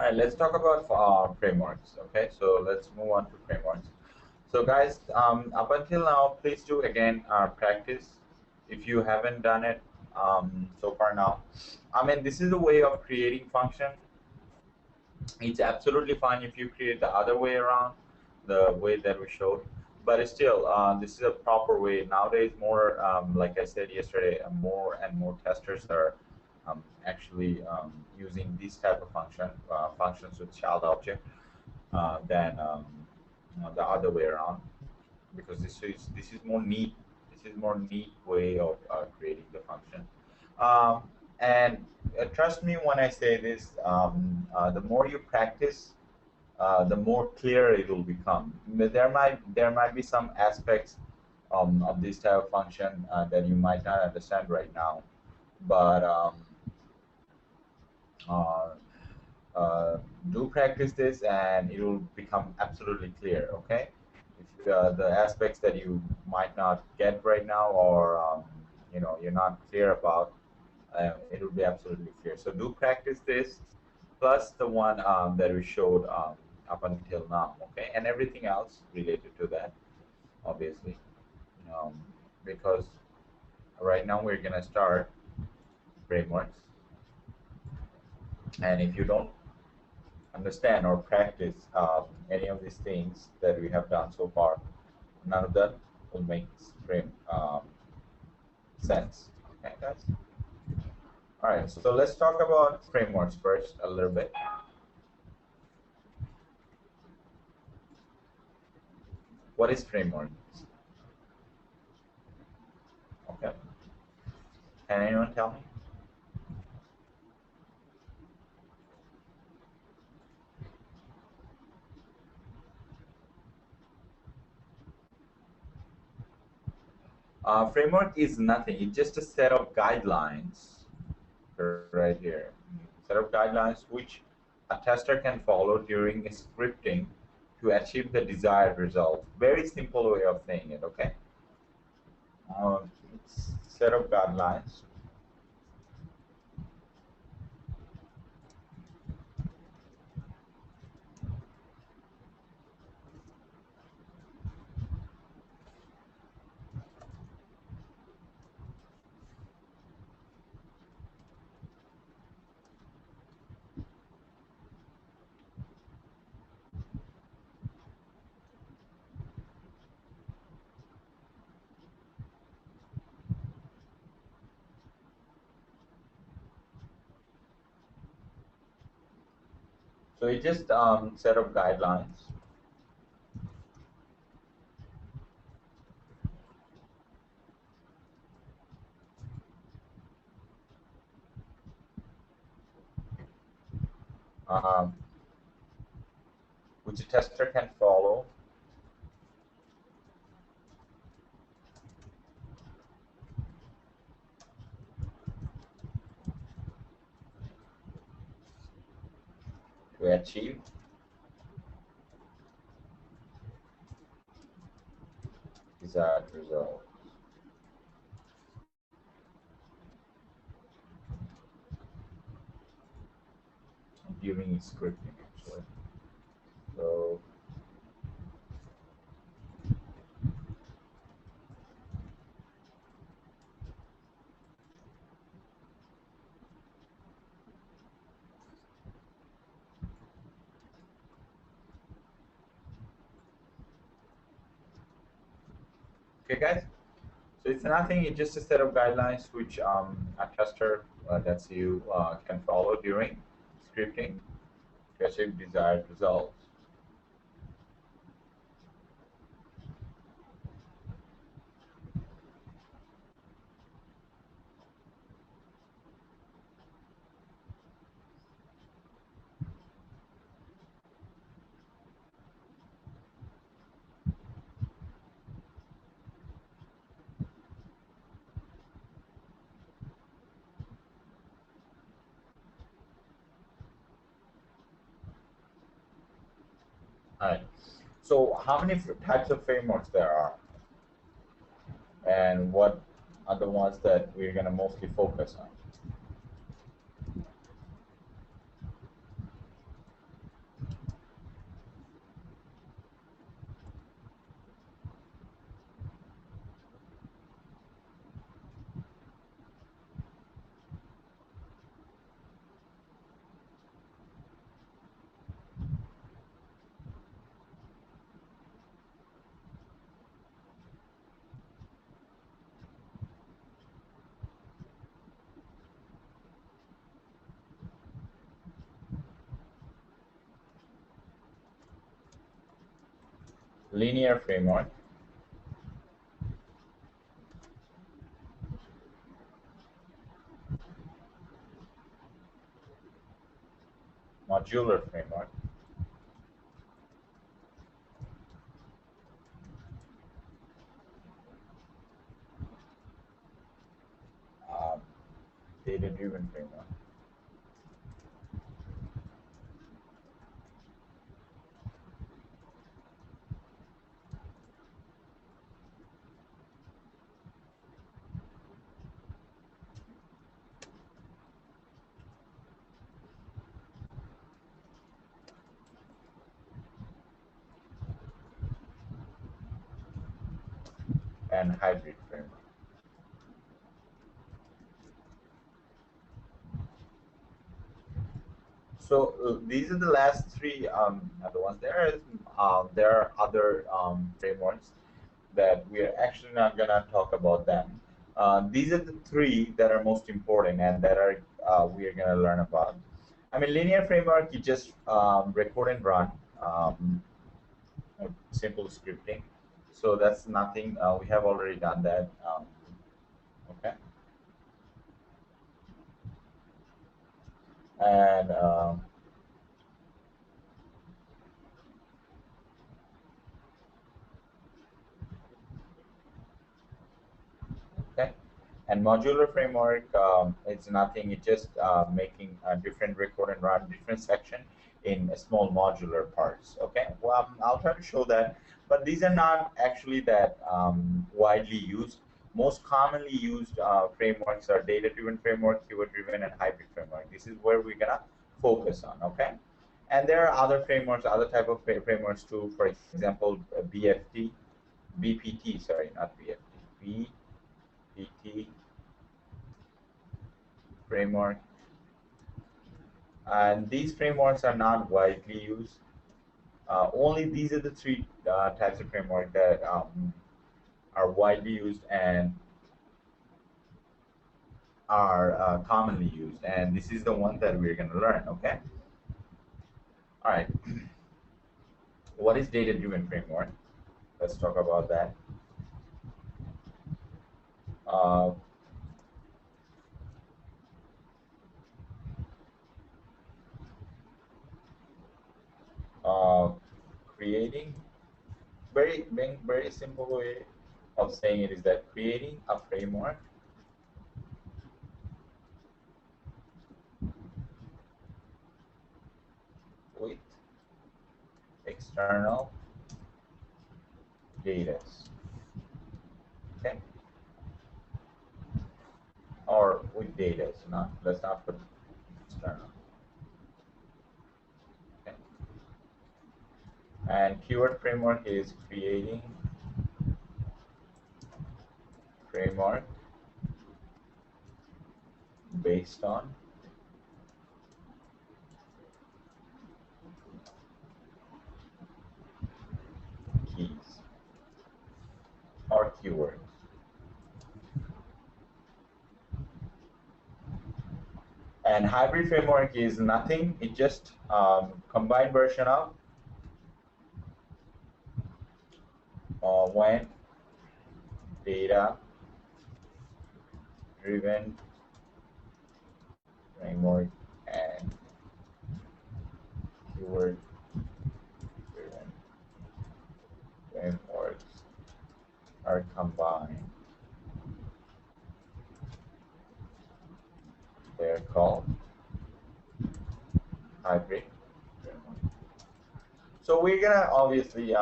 right, let's talk about frameworks. Okay, so let's move on to frameworks. So guys, up until now, please do again practice if you haven't done it so far now. I mean, this is a way of creating function. It's absolutely fine if you create the other way around, the way that we showed. But still, this is a proper way. Nowadays, more, like I said yesterday, more and more testers are actually using this type of functions with child object than the other way around, because this is more neat. This is more neat way of creating the function. Um, and trust me when I say this, the more you practice, the more clear it will become. There might be some aspects of this type of function that you might not understand right now, but uh, uh, do practice this, and it will become absolutely clear. Okay, if the aspects that you might not get right now, or you're not clear about, it will be absolutely clear. So do practice this, plus the one that we showed up until now, okay, and everything else related to that, obviously, um, because right now we're gonna start frameworks, and if you don't understand or practice any of these things that we have done so far, none of that will make sense. Okay, guys. All right, so let's talk about frameworks first a little bit. What is framework? Okay. Can anyone tell me? Framework is nothing. It's just a set of guidelines right here. Set of guidelines which a tester can follow during scripting to achieve the desired result. Very simple way of saying it, okay? It's set of guidelines. So it's just set of guidelines. Um, which a tester can follow to achieve desired result. During scripting, actually. So okay, guys. So it's nothing. It's just a set of guidelines which a tester, that's you, can follow during scripting to achieve desired results. All right. So how many types of frameworks there are, and what are the ones that we're going to mostly focus on? linear framework, modular framework, um, data-driven framework. And hybrid framework. So these are the last three other ones. There are other frameworks that we are actually not gonna talk about them. These are the three that are most important and that are we are gonna learn about. I mean, linear framework, you just record and run, simple scripting. So that's nothing. We have already done that. Okay. And okay. And modular framework, it's nothing. It's just making a different record and run different section in a small modular parts. Okay. Well, I'll try to show that. But these are not actually that widely used. Most commonly used frameworks are data-driven framework, keyword-driven, and hybrid framework. This is where we're gonna focus on. Okay. And there are other frameworks, other type of frameworks too. For example, BFT, BPT. Sorry, not BFT. BPT framework, and these frameworks are not widely used. Only these are the three types of framework that are widely used and are commonly used, and this is the one that we're going to learn. Okay. All right. What is data-driven framework? Let's talk about that. Uh, uh, Creating very simple way of saying it is that creating a framework with external data. Okay. Or with data, so not, let's not put external. Okay. And keyword framework is creating framework based on keys or keywords. And hybrid framework is nothing, it's just combined version of when data driven framework and keyword driven frameworks are combined. They're called hybrid framework. So we're gonna obviously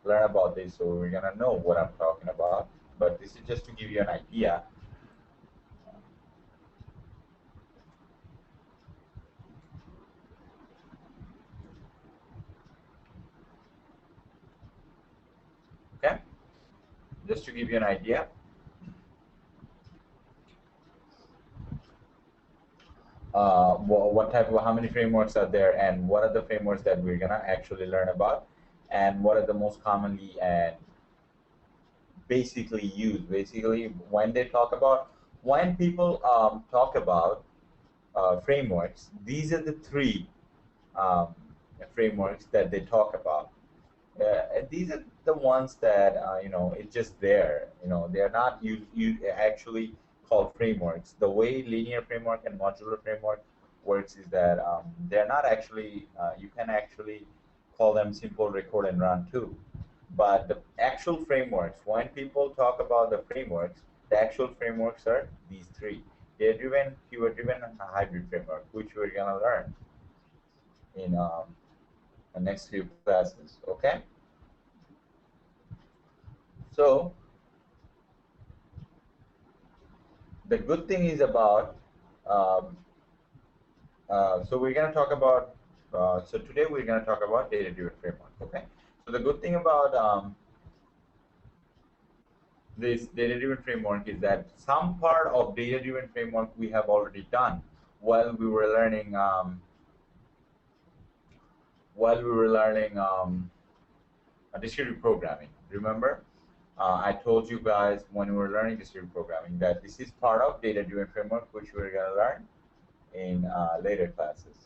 learn about this, so we're gonna know what I'm talking about. But this is just to give you an idea. Okay, just to give you an idea. What type of, how many frameworks are there, and what are the frameworks that we're gonna actually learn about, and what are the most commonly and basically used. Basically, when they talk about, when people talk about frameworks, these are the three um, frameworks that they talk about. These are the ones that it's just there. They're not you actually called frameworks. The way linear framework and modular framework works is that they're not actually. You can actually call them simple record and run too. But the actual frameworks, when people talk about the frameworks, the actual frameworks are these three: data driven, keyword driven, and a hybrid framework, which we're gonna learn in the next few classes. Okay. So the good thing is about um, so we're going to talk about so today we're going to talk about data driven framework. Okay, so the good thing about this data driven framework is that some part of data driven framework we have already done while we were learning distributed programming. Remember, I told you guys when we were learning distributed programming that this is part of data driven framework, which we're going to learn in later classes.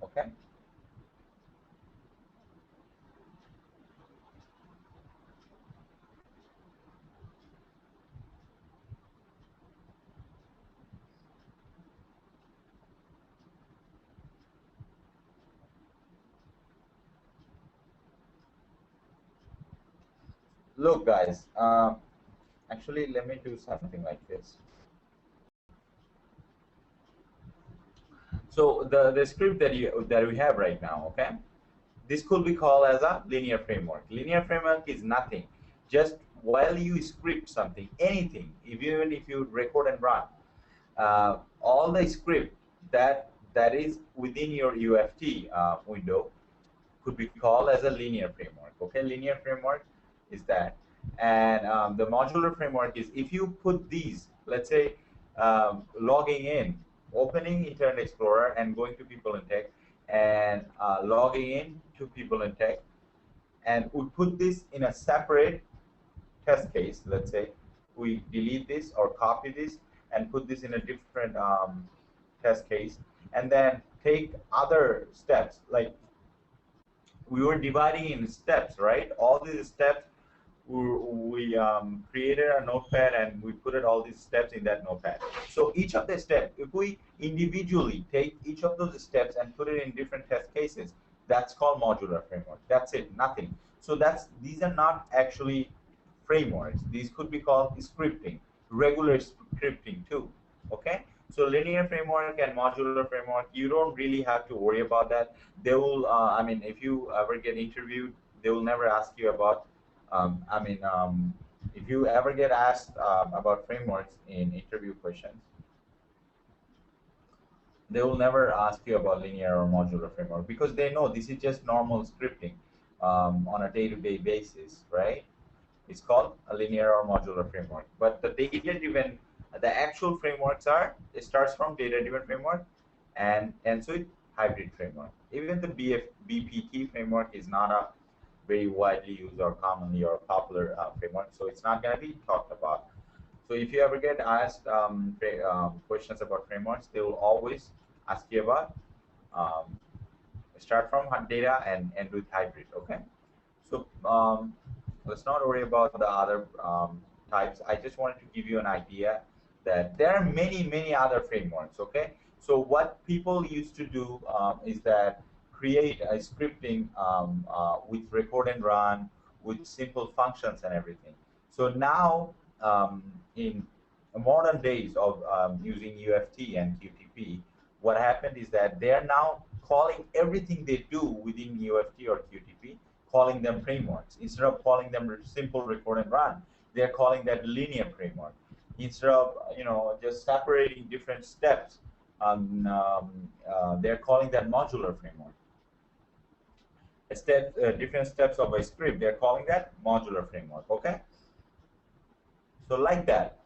Okay. Look, guys. Actually, let me do something like this. So the script that we have right now, okay, this could be called as a linear framework. Linear framework is nothing. Just while you script something, anything, even if you record and run, all the script that is within your UFT window could be called as a linear framework. Okay, linear framework is that, and the modular framework is if you put these, let's say, logging in, opening Internet Explorer and going to PeopleNtech, and logging in to PeopleNtech, and we put this in a separate test case. Let's say we delete this or copy this and put this in a different test case, and then take other steps like we were dividing in steps, right? All these steps, we created a notepad and we put it all these steps in that notepad. So each of the steps, if we individually take each of those steps and put it in different test cases, that's called modular framework. That's it, nothing. So these are not actually frameworks. These could be called scripting, regular scripting too. Okay. So linear framework and modular framework, you don't really have to worry about that. They will, I mean, if you ever get interviewed, they will never ask you about, if you ever get asked about frameworks in interview questions, they will never ask you about linear or modular framework because they know this is just normal scripting on a day-to-day basis, right? It's called a linear or modular framework. But the data-driven, the actual frameworks are, it starts from data-driven framework and so it hybrid framework. Even the BPT framework is not a very widely used or commonly or popular framework, so it's not going to be talked about. So if you ever get asked questions about frameworks, they will always ask you about um, start from data and end with hybrid. Okay, so let's not worry about the other types. I just wanted to give you an idea that there are many other frameworks. Okay, so what people used to do is that create a scripting with record and run with simple functions and everything. So now in modern days of using UFT and QTP, what happened is that they are now calling everything they do within UFT or QTP, calling them frameworks. Instead of calling them simple record and run, they're calling that linear framework. Instead of just separating different steps, they're calling that modular framework. Different steps of a script, they're calling that modular framework. Okay, so like that.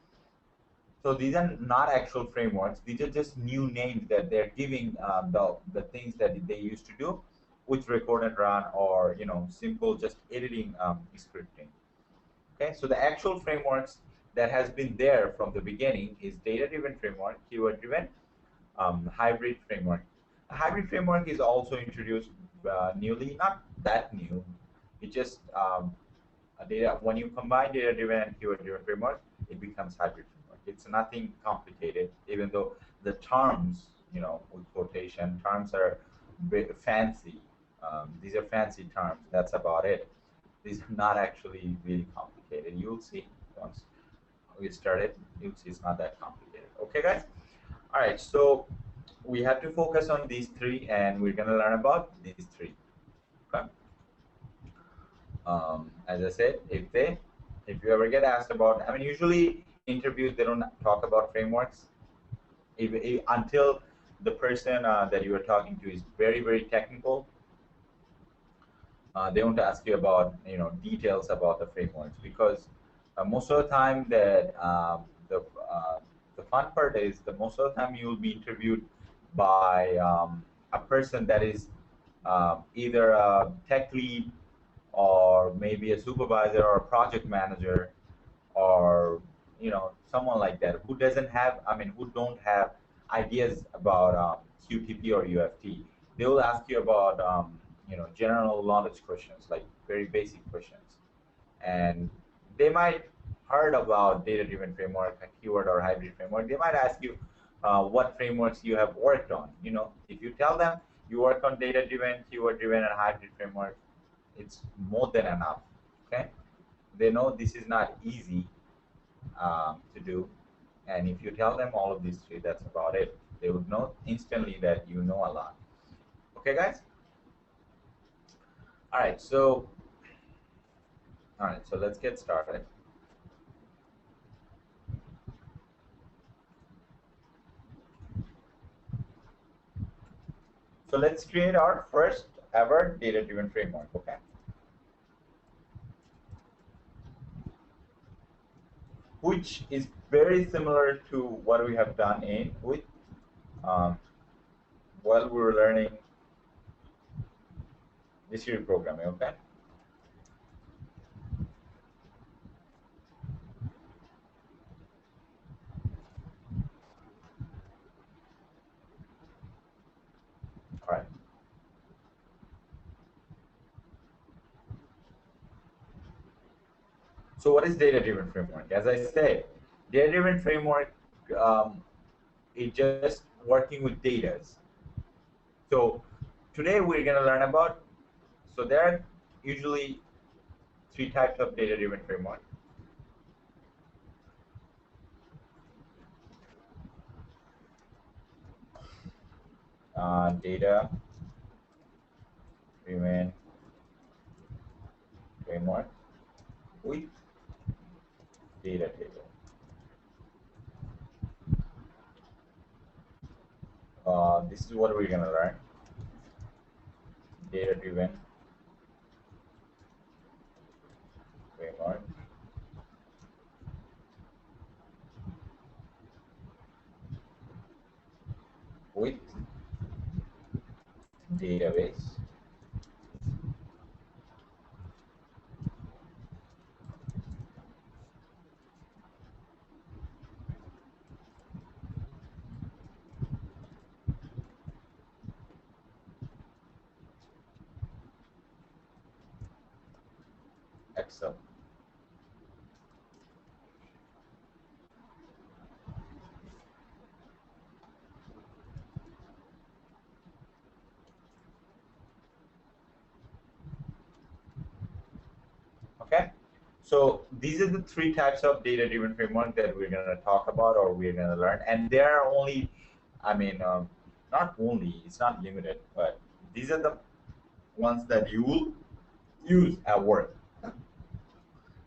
So these are not actual frameworks. These are just new names that they're giving the things that they used to do with record and run or simple just editing scripting. Okay, so the actual frameworks that has been there from the beginning is data-driven framework, keyword-driven, hybrid framework. A hybrid framework is also introduced newly, not that new. It just when you combine data-driven and keyword-driven framework, it becomes hybrid framework. It's nothing complicated, even though the terms, with quotation, terms are fancy. These are fancy terms. That's about it. These are not actually really complicated. You'll see once we start it. You'll see it's not that complicated. Okay, guys? All right, so we have to focus on these three, and we're going to learn about these three. Okay. As I said, if you ever get asked about, I mean, usually interviews they don't talk about frameworks until the person that you are talking to is very, very technical. They won't ask you about details about the frameworks, because most of the time that the fun part is that most of the time you will be interviewed by a person that is either a tech lead or maybe a supervisor or a project manager, or someone like that who doesn't have, who don't have ideas about QTP or UFT. They will ask you about general knowledge questions, like very basic questions, and they might heard about data-driven framework, a keyword or hybrid framework. They might ask you what frameworks you have worked on. If you tell them you work on data-driven, keyword-driven, and hybrid framework, it's more than enough. Okay, they know this is not easy to do, and if you tell them all of these three, that's about it. They would know instantly that you know a lot. Okay, guys. All right, so let's get started. So let's create our first ever data-driven framework. Okay. Which is very similar to what we have done while we were learning this year programming. Okay. All right. So what is data-driven framework? As I said, data-driven framework is just working with data. So today we're going to learn about, so there are usually three types of data-driven framework. Data-driven framework with data table. This is what we're going to learn. Data-driven framework with database. Excel. Okay, so these are the three types of data-driven framework that we're going to talk about, or we're going to learn, and there are only, not only, it's not limited, but these are the ones that you will use at work.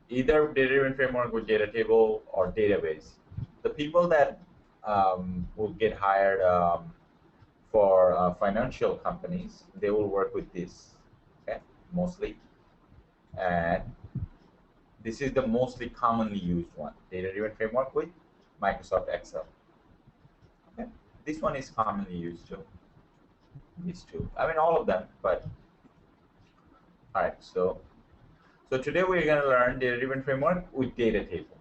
Either data-driven framework with data table or database. The people that will get hired for financial companies, they will work with this, okay, mostly. And this is the mostly commonly used one, data-driven framework with Microsoft Excel. Okay. This one is commonly used too. These two, all of them, but all right. So today we're going to learn data-driven framework with data table.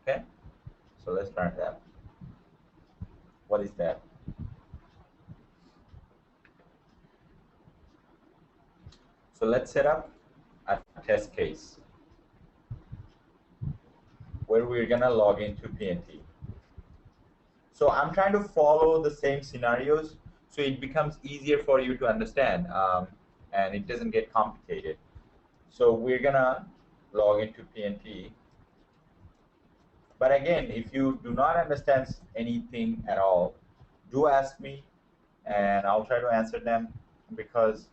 Okay, so let's run that. What is that? So let's set up a test case where we're gonna log into PNT. So I'm trying to follow the same scenarios so it becomes easier for you to understand, and it doesn't get complicated. So we're gonna log into PNT. But again, if you do not understand anything at all, do ask me and I'll try to answer them, because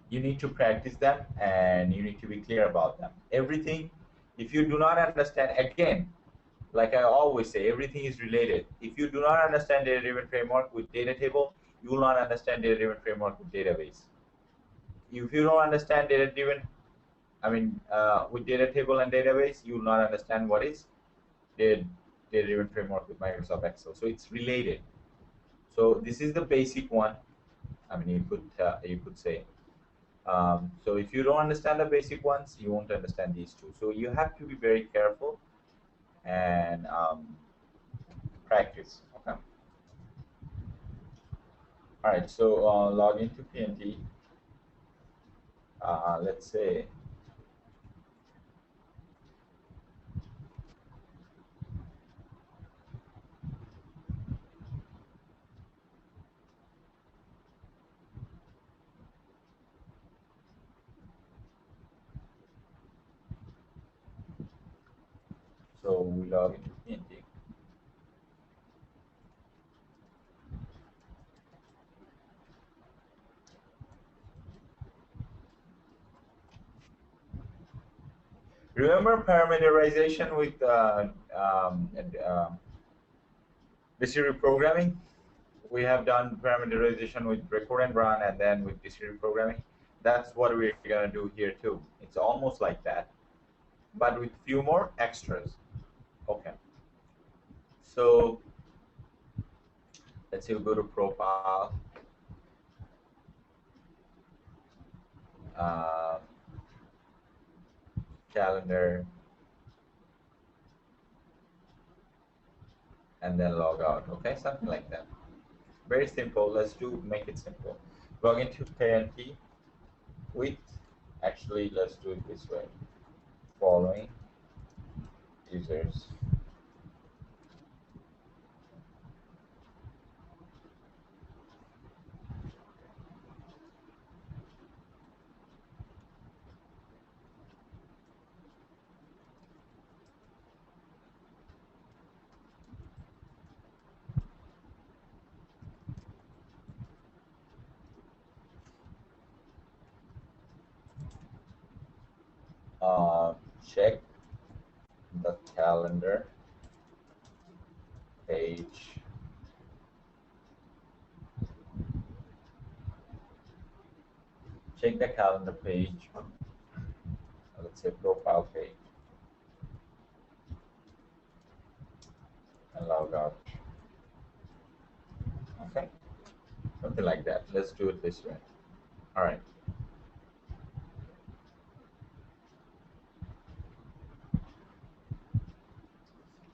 you need to practice them and you need to be clear about them. Everything, if you do not understand, again, like I always say, everything is related. If you do not understand data-driven framework with data table, you will not understand data-driven framework with database. If you don't understand data-driven, with data table and database, you will not understand what is data-driven framework with Microsoft Excel. So it's related. So this is the basic one. You could say. So if you don't understand the basic ones, you won't understand these two. So you have to be very careful and practice. Okay. All right. So log into PNT. Let's say so we log into PNT. Remember parameterization with distributed programming? We have done parameterization with record and run, and then with distributed programming. That's what we're gonna do here too. It's almost like that, but with few more extras. Okay. So let's say we go to profile, uh, calendar, and then log out. Okay, something like that. Very simple. Make it simple. Log into PNT with, actually, let's do it this way. Following users. Check the calendar page. Check the calendar page. Let's say profile page, and log out. Okay, something like that. Let's do it this way. All right.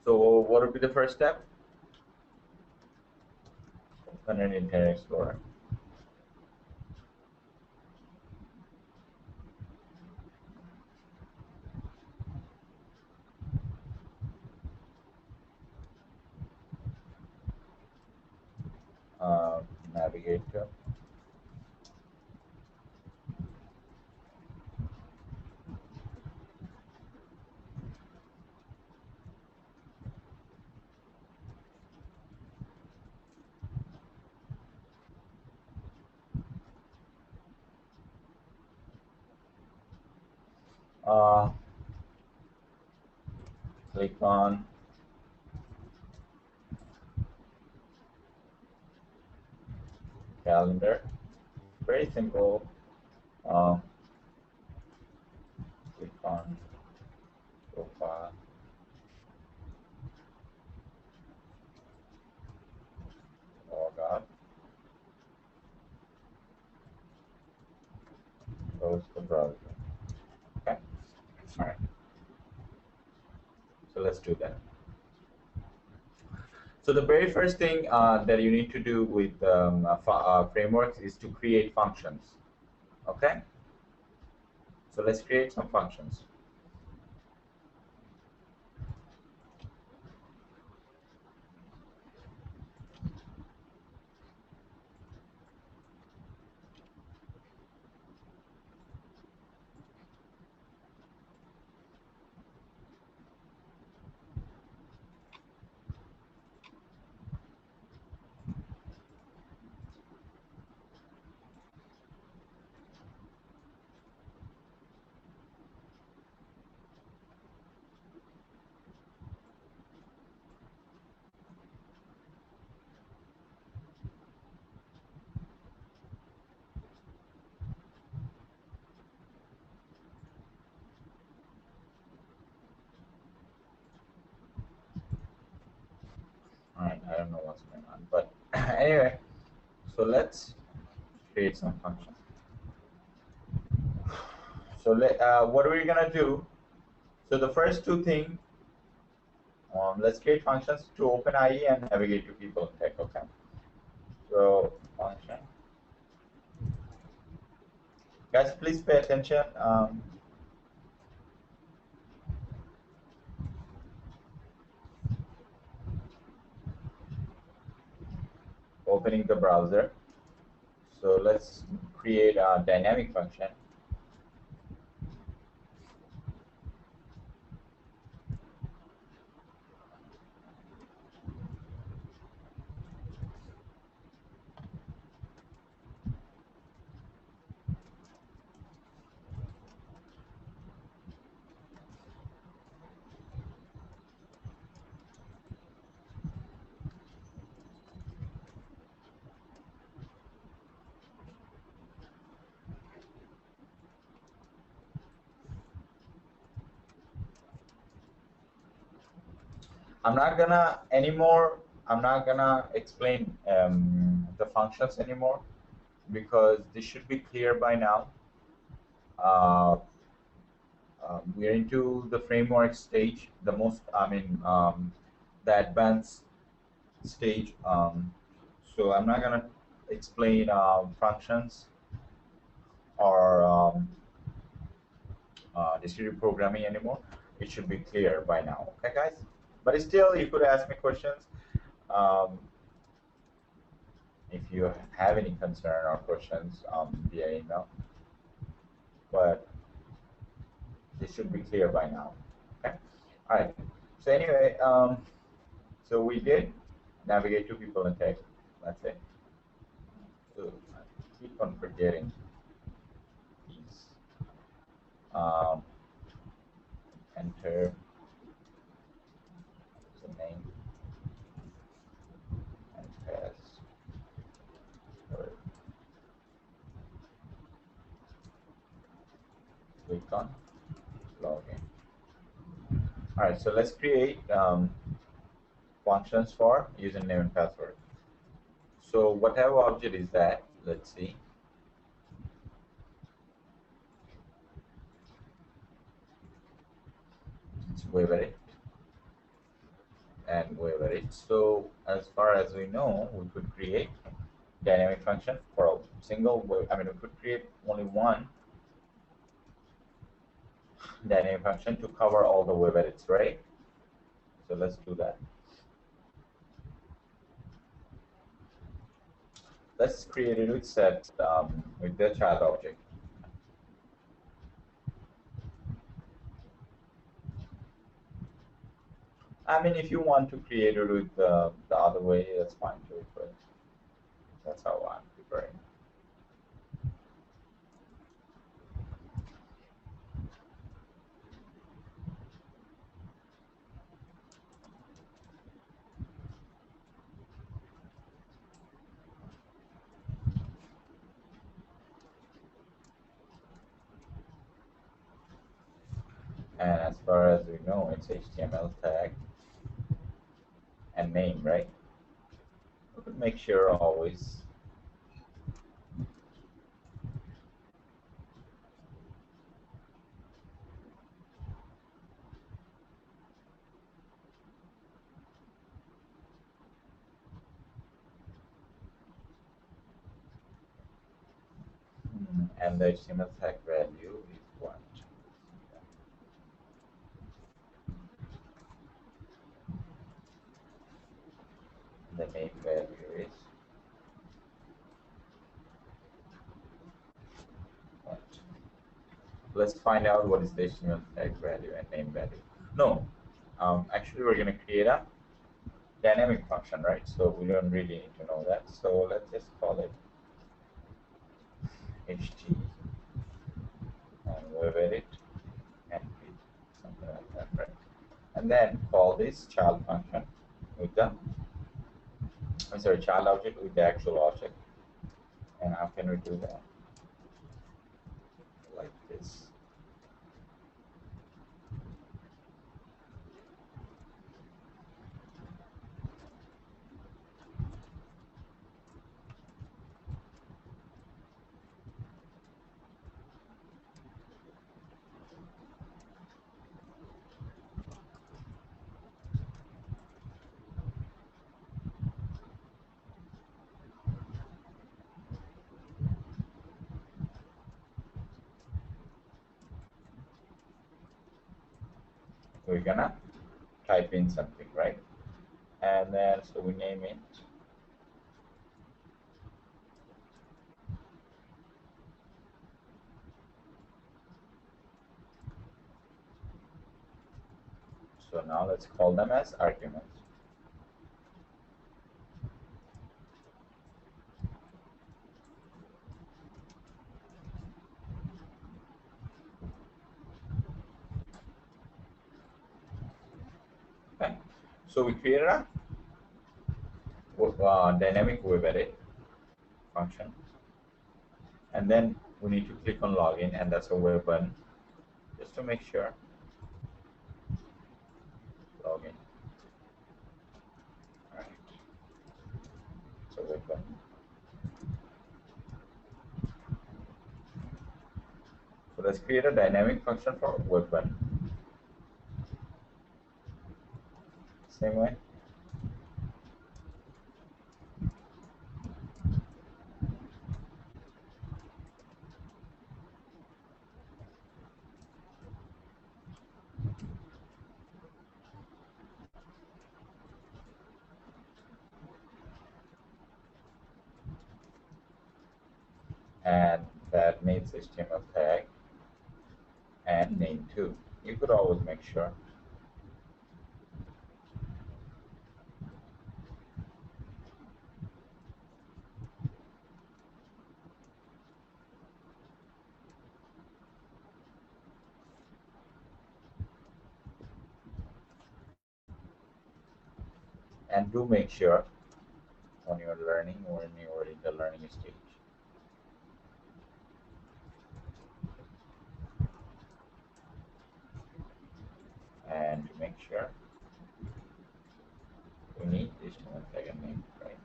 So what would be the first step? Open an Internet Explorer. Navigator. Uh, Click on calendar. Very simple. Uh, Click on profile. Log out. Close the browser. Okay. All right. let's do that. So the very first thing that you need to do with frameworks is to create functions. Okay? So let's create some functions. All right, I don't know what's going on, but anyway, so let's create some functions. So what are we gonna do? So the first two things, let's create functions to open IE and navigate to PeopleNtech. Okay. So function, guys, please pay attention. Opening the browser. So let's create a dynamic function. I'm not gonna explain the functions anymore because this should be clear by now. We're into the framework stage, the most, the advanced stage. So I'm not gonna explain functions or distributed programming anymore. It should be clear by now. Okay, guys? But still, you could ask me questions um, if you have any concern or questions via email. But this should be clear by now. Okay. All right. So anyway, so we did navigate to PeopleNtech. That's it. So I keep on forgetting these. Enter the name and password. Click on login. All right, so let's create functions for username and password. So whatever object is that, let's see. It's WebEdit and WebEdit. So as far as we know, we could create dynamic function for a single web. We could create only one dynamic function to cover all the web edits, right? So let's do that. Let's create a root set with the child object. If you want to create a root the other way, that's fine too, but that's how I'm preferring. And as far as we know, it's HTML tag and name, right? We could make sure always. and the HTML tag value is what? The name value is what? Let's find out what is the HTML tag value and name value. No, actually we're going to create a dynamic function, right? So we don't really need to know that. So let's just call it HT and web edit and something like that, right? And then call this child function with the child object with the actual object. And how can we do that? Like this. We're gonna type in something, right? And then so we name it so now let's call them as arguments. Okay, so we created a dynamic web edit function, and then we need to click on login, and that's a web button just to make sure. Login. All right, so web button. So let's create a dynamic function for web button. Same way. And that needs HTML tag and name too. You could always make sure. And do make sure when you're learning, when you're in the learning stage. And to make sure we need HTML tag and name, right?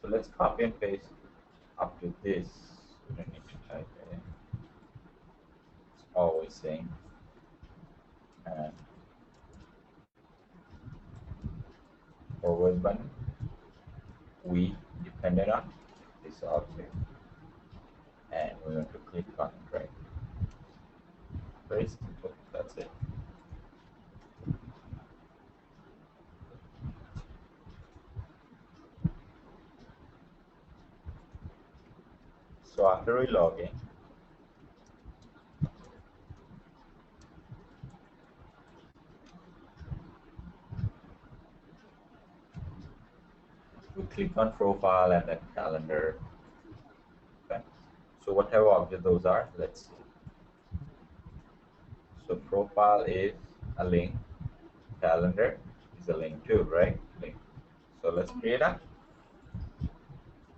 So let's copy and paste up to this. We don't need to type it in. It's always same. And for web button, we depended on this object, and we're going to click on it, right? Very simple. That's it. So after we log in, we click on profile and then calendar. Okay. So whatever object those are, let's see. So profile is a link, calendar is a link too, right? Link. So let's create a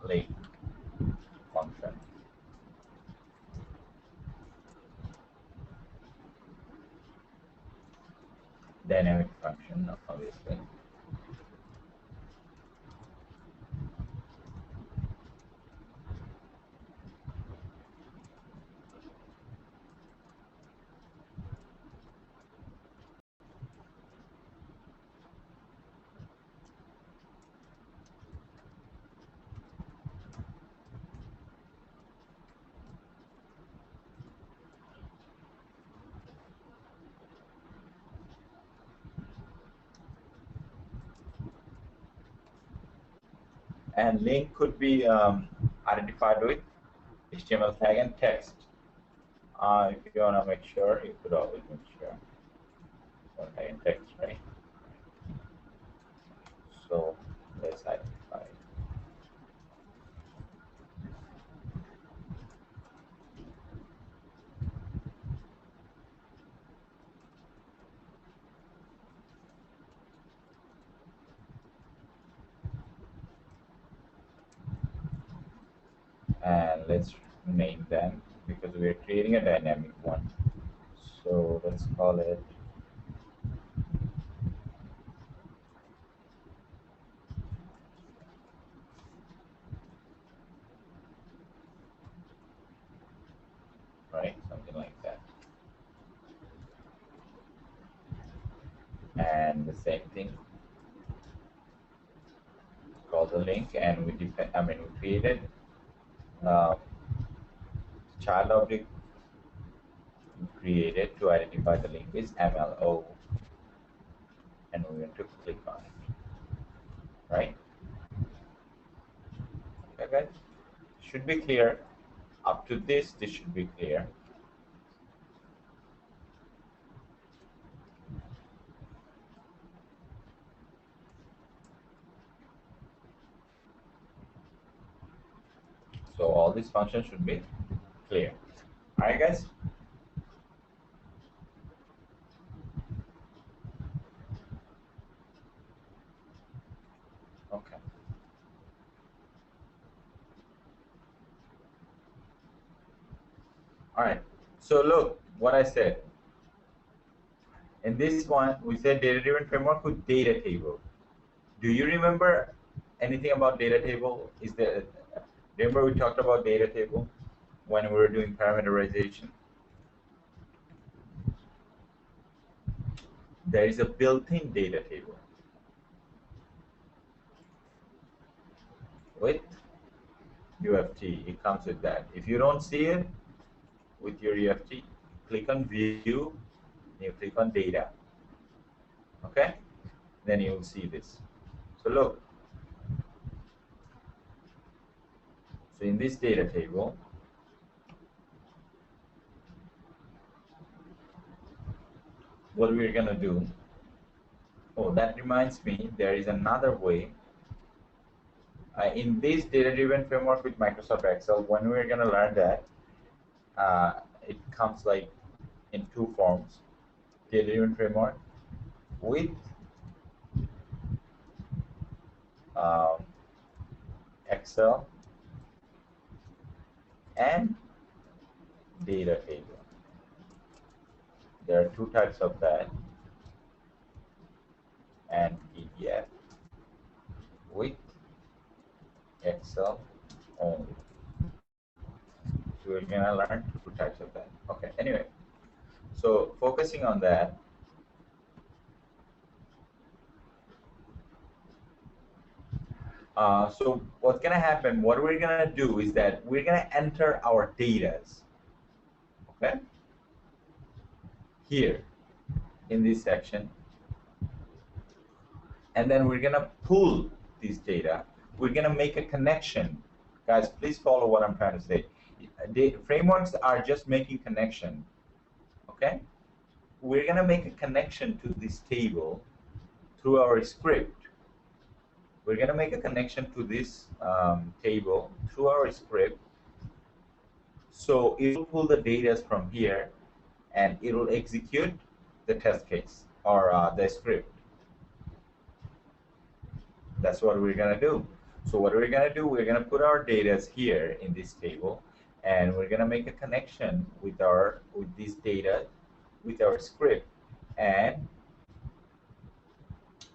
link function. Dynamic function, obviously. And link could be identified with HTML tag and text. If you want to make sure, you could always make sure tag and text, right? So let's identify it. And let's name them because we're creating a dynamic one. So let's call it right, something like that. And the same thing, call the link, and we created uh, child object created to identify the link is MLO, and we're going to click on it, right? Okay, guys, should be clear. Up to this should be clear. So all these functions should be clear. All right, guys. Okay. All right. So look what I said. In this one, we said data-driven framework with data table. Do you remember anything about data table? Remember we talked about data table when we were doing parameterization? There is a built-in data table with UFT. It comes with that. If you don't see it with your UFT, click on view, you click on data. Okay? Then you will see this. So look. So in this data table, what we're going to do, oh, that reminds me, there is another way. In this data-driven framework with Microsoft Excel, when we're going to learn that, it comes like in two forms. Data-driven framework with um, Excel and data table. There are two types of that, and PDF with Excel only. So we're gonna learn two types of that. Okay, anyway, so focusing on that, so what's gonna happen, what we're gonna do is that we're gonna enter our datas, okay, here in this section, and then we're gonna pull these data. We're gonna make a connection. Guys, please follow what I'm trying to say. The frameworks are just making connection, okay? We're gonna make a connection to this table through our script. We're gonna make a connection to this table through our script. So it will pull the data from here, and it will execute the test case or the script. That's what we're gonna do. So what we're gonna do, we're gonna put our data here in this table, and we're gonna make a connection with this data with our script and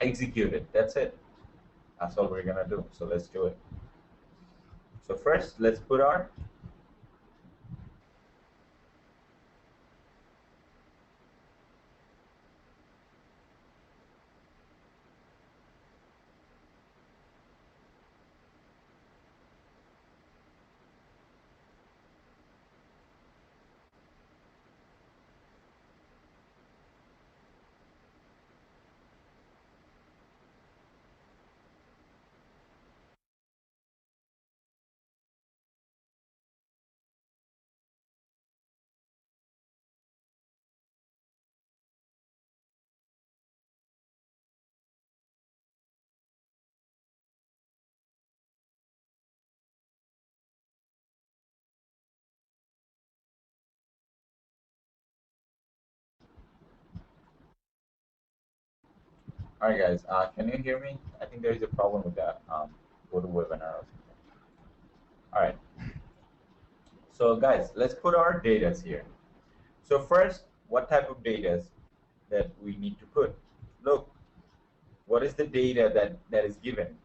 execute it. That's it. That's all we're gonna do. So let's do it. So first, let's put our All right, guys. Can you hear me? I think there is a problem with that. Go to webinar or something. All right. So, guys, let's put our data here. So first, what type of data that we need to put? Look, what is the data that is given?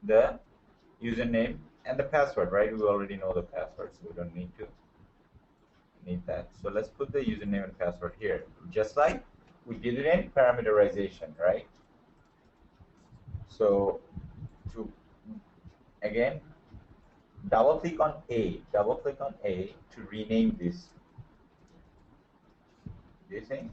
The username and the password, right? We already know the password, so we don't need that. So let's put the username and password here, just like we did it in parameterization, right? So to again double click on A to rename this thing.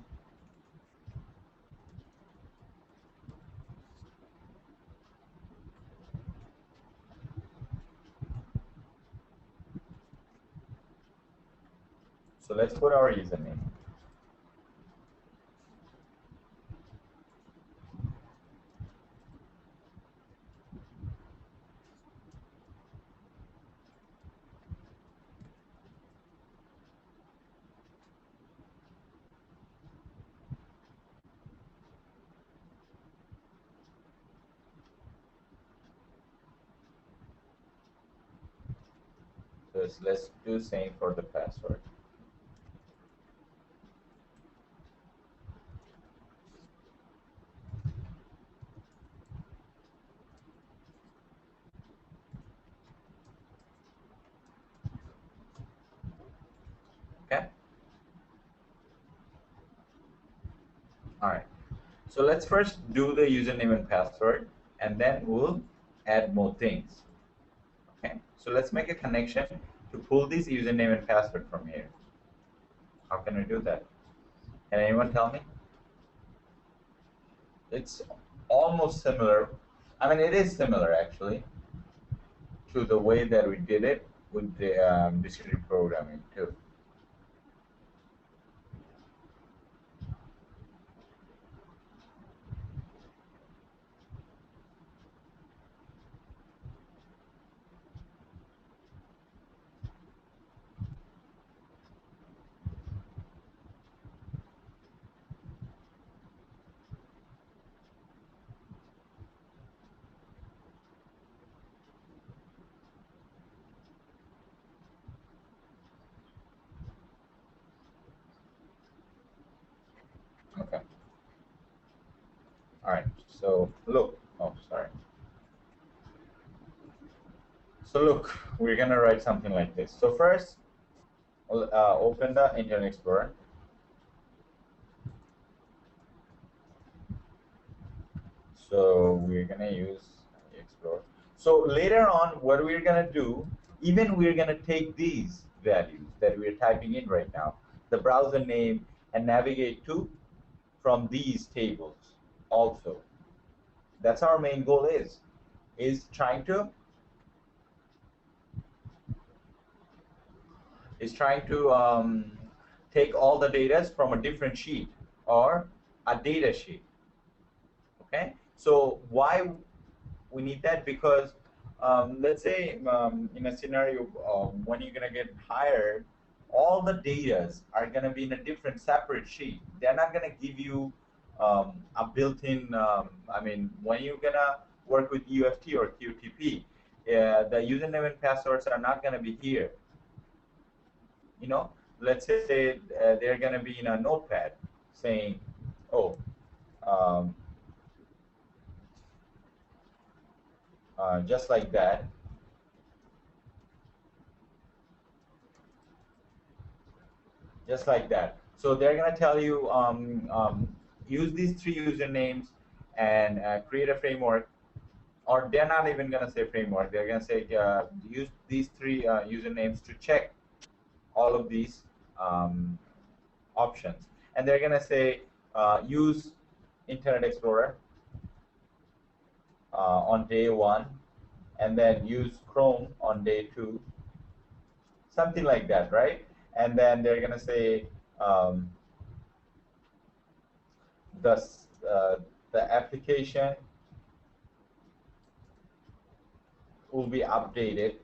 So let's put our username. So let's do the same for the password. Okay. All right. So let's first do the username and password, and then we'll add more things. Okay. So let's make a connection to pull this username and password from here. How can we do that? Can anyone tell me? It's almost similar. I mean, it is similar actually to the way that we did it with the distributed programming too. Okay. All right. So look. Oh, sorry. So look, we're gonna write something like this. So first, open the Internet Explorer. So we're gonna use Explore. So later on, what we're gonna do, even we're gonna take these values that we're typing in right now, the browser name, and navigate to from these tables also. That's our main goal is trying to take all the data from a different sheet or a data sheet. Okay, so why we need that? Because let's say in a scenario when you're going to get hired, all the datas are going to be in a different separate sheet. They're not going to give you a built-in, I mean, when you're going to work with UFT or QTP, the username and passwords are not going to be here. You know, let's say they're going to be in a notepad saying, oh, um, just like that. Just like that. So they're going to tell you use these three usernames and create a framework, or they're not even going to say framework. They're going to say use these three usernames to check all of these options. And they're going to say use Internet Explorer on day 1, and then use Chrome on day 2, something like that, right? And then they're going to say the uh, the application will be updated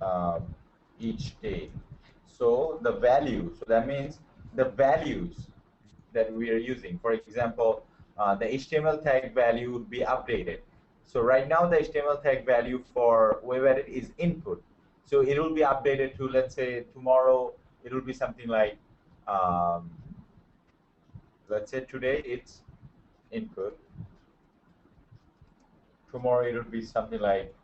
uh, each day. So the value, so that means the values that we are using. For example, the HTML tag value would be updated. So right now the HTML tag value for web edit is input. So it will be updated to, let's say tomorrow, it will be something like, um, let's say today it's input. Tomorrow it will be something like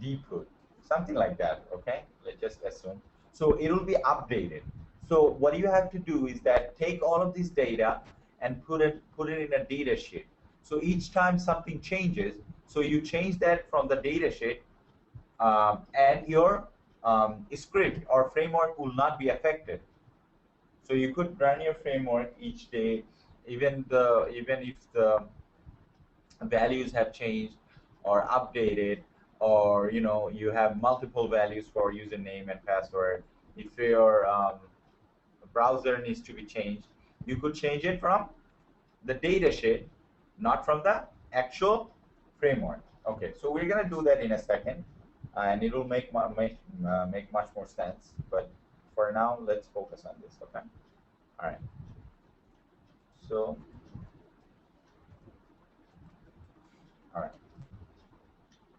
dput, something like that. Okay, let's just assume. So it will be updated. So what you have to do is that take all of this data and put it in a data sheet. So each time something changes, so you change that from the data sheet, and your script or framework will not be affected. So you could run your framework each day, even if the values have changed or updated, or you have multiple values for username and password. If your browser needs to be changed, you could change it from the data sheet, not from the actual framework. Okay, so we're gonna do that in a second, and it will make much more sense. But for now, let's focus on this. Okay. All right. So, all right.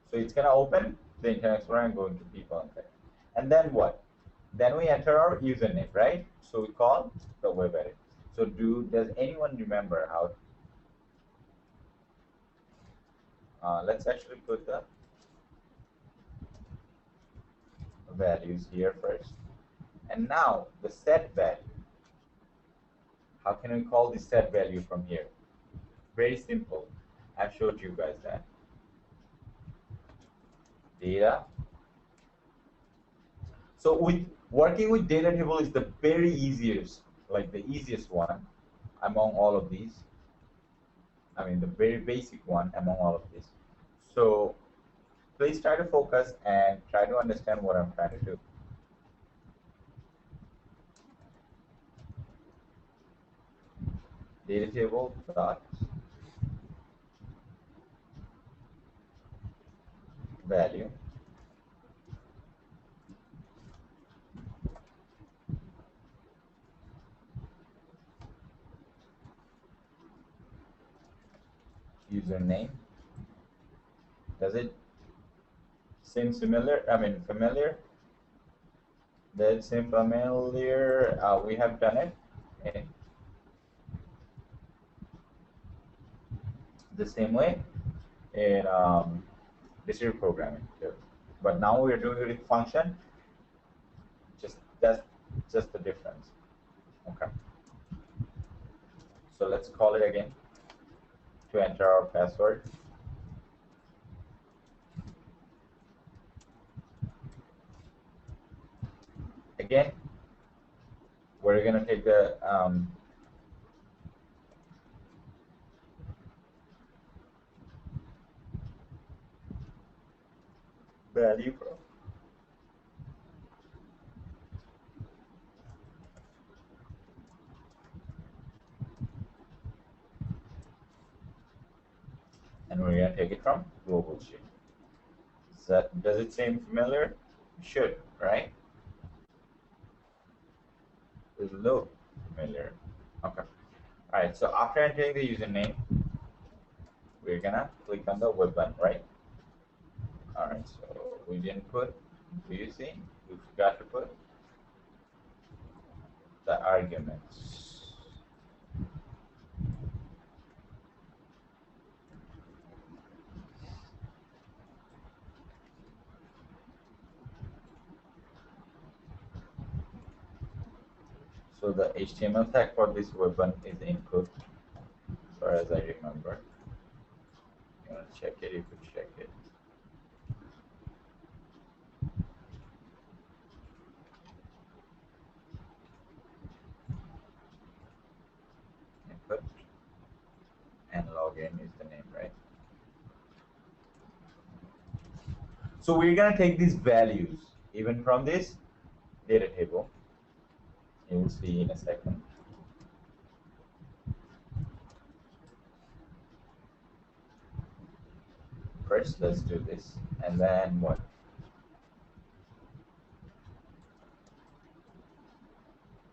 So it's gonna open the Internet Explorer and go into PeopleNtech. And then what? Then we enter our username, right? So we call the web edit. So does anyone remember how? Let's actually put the values here first. And now the set value. How can we call the set value from here? Very simple. I've showed you guys that. Data. So with working with data table is the very easiest, like the easiest one among all of these. I mean, the very basic one among all of these. So please try to focus and try to understand what I'm trying to do. Data table dot value username. Does it seem similar? I mean, familiar? Does it seem familiar? We have done it in the same way in distributed programming too. But now we are doing it with function. That's just the difference. Okay. So let's call it again to enter our password. Again, we're gonna take the value from and we're gonna take it from global sheet. Does it seem familiar? It should, right? It's a little familiar. Okay. All right. So after entering the username, we're gonna click on the web button, right? All right. So we didn't put. Do you see? We forgot to put the arguments. So the HTML tag for this web button is input, as far as I remember. You want to check it? You could check it. Input and login is the name, right? So we're gonna take these values even from this data table. You will see in a second. First, let's do this, and then what?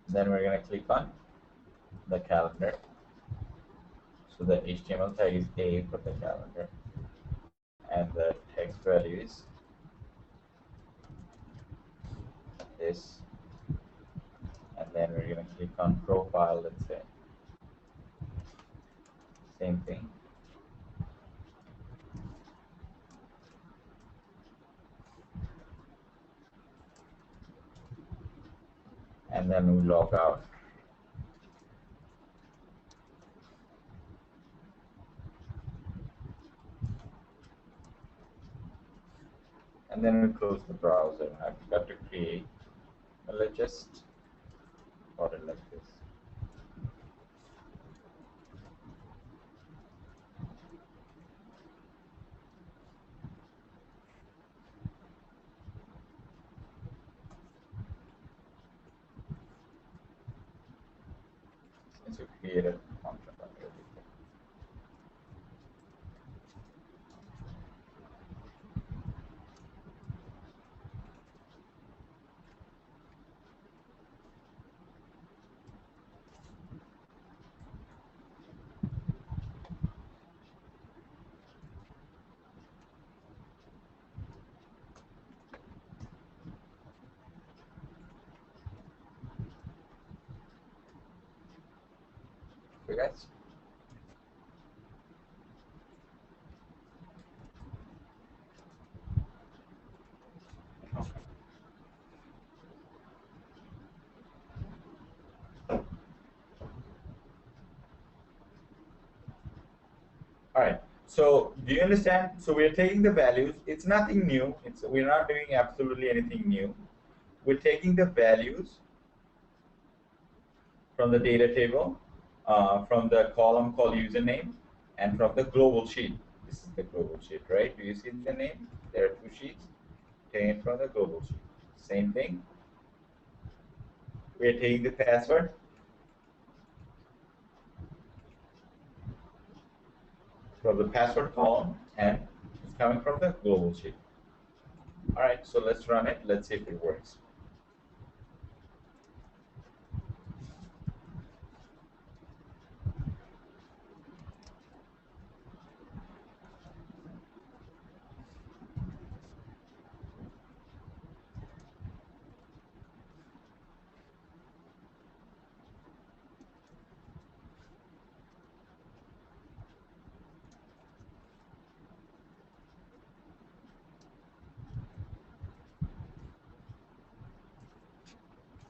Then we're gonna click on the calendar. So the HTML tag is A for the calendar, and the text value is this. And then we're going to click on profile, let's say. Same thing. And then we log out. And then we close the browser. I forgot to create. Well, let's just put it like this. Since we created content already. Okay, guys. All right. So do you understand? So we're taking the values. It's nothing new. We're not doing absolutely anything new. We're taking the values from the data table, from the column called username, and from the global sheet. This is the global sheet, right? Do you see the name? There are two sheets taken from the global sheet. Same thing. We're taking the password from the password column, and it's coming from the global sheet. All right, so let's run it. Let's see if it works.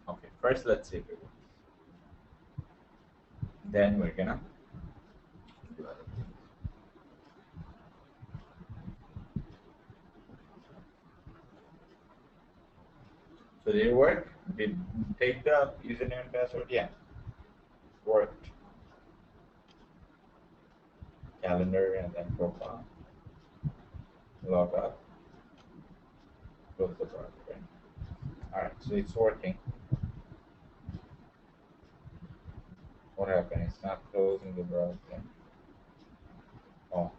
Okay, first let's see if it works. Then we're gonna do other things. So did it work? Did it take the username and password? Yeah, worked. Calendar and then profile. Log out. Close the browser. Right? All right, so it's working. What happened? It's not closing the browser. Oh.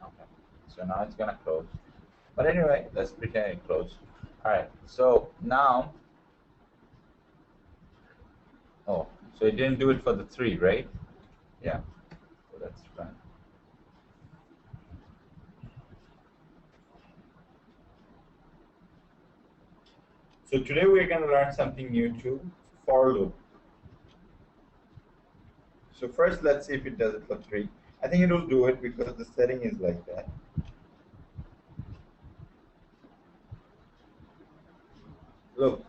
Okay. So now it's gonna close. But anyway, let's pretend it closed. All right. So now, oh, so it didn't do it for the 3, right? Yeah. So that's fine. So today we're going to learn something new too, for loop. So first, let's see if it does it for 3. I think it will do it because the setting is like that. Look.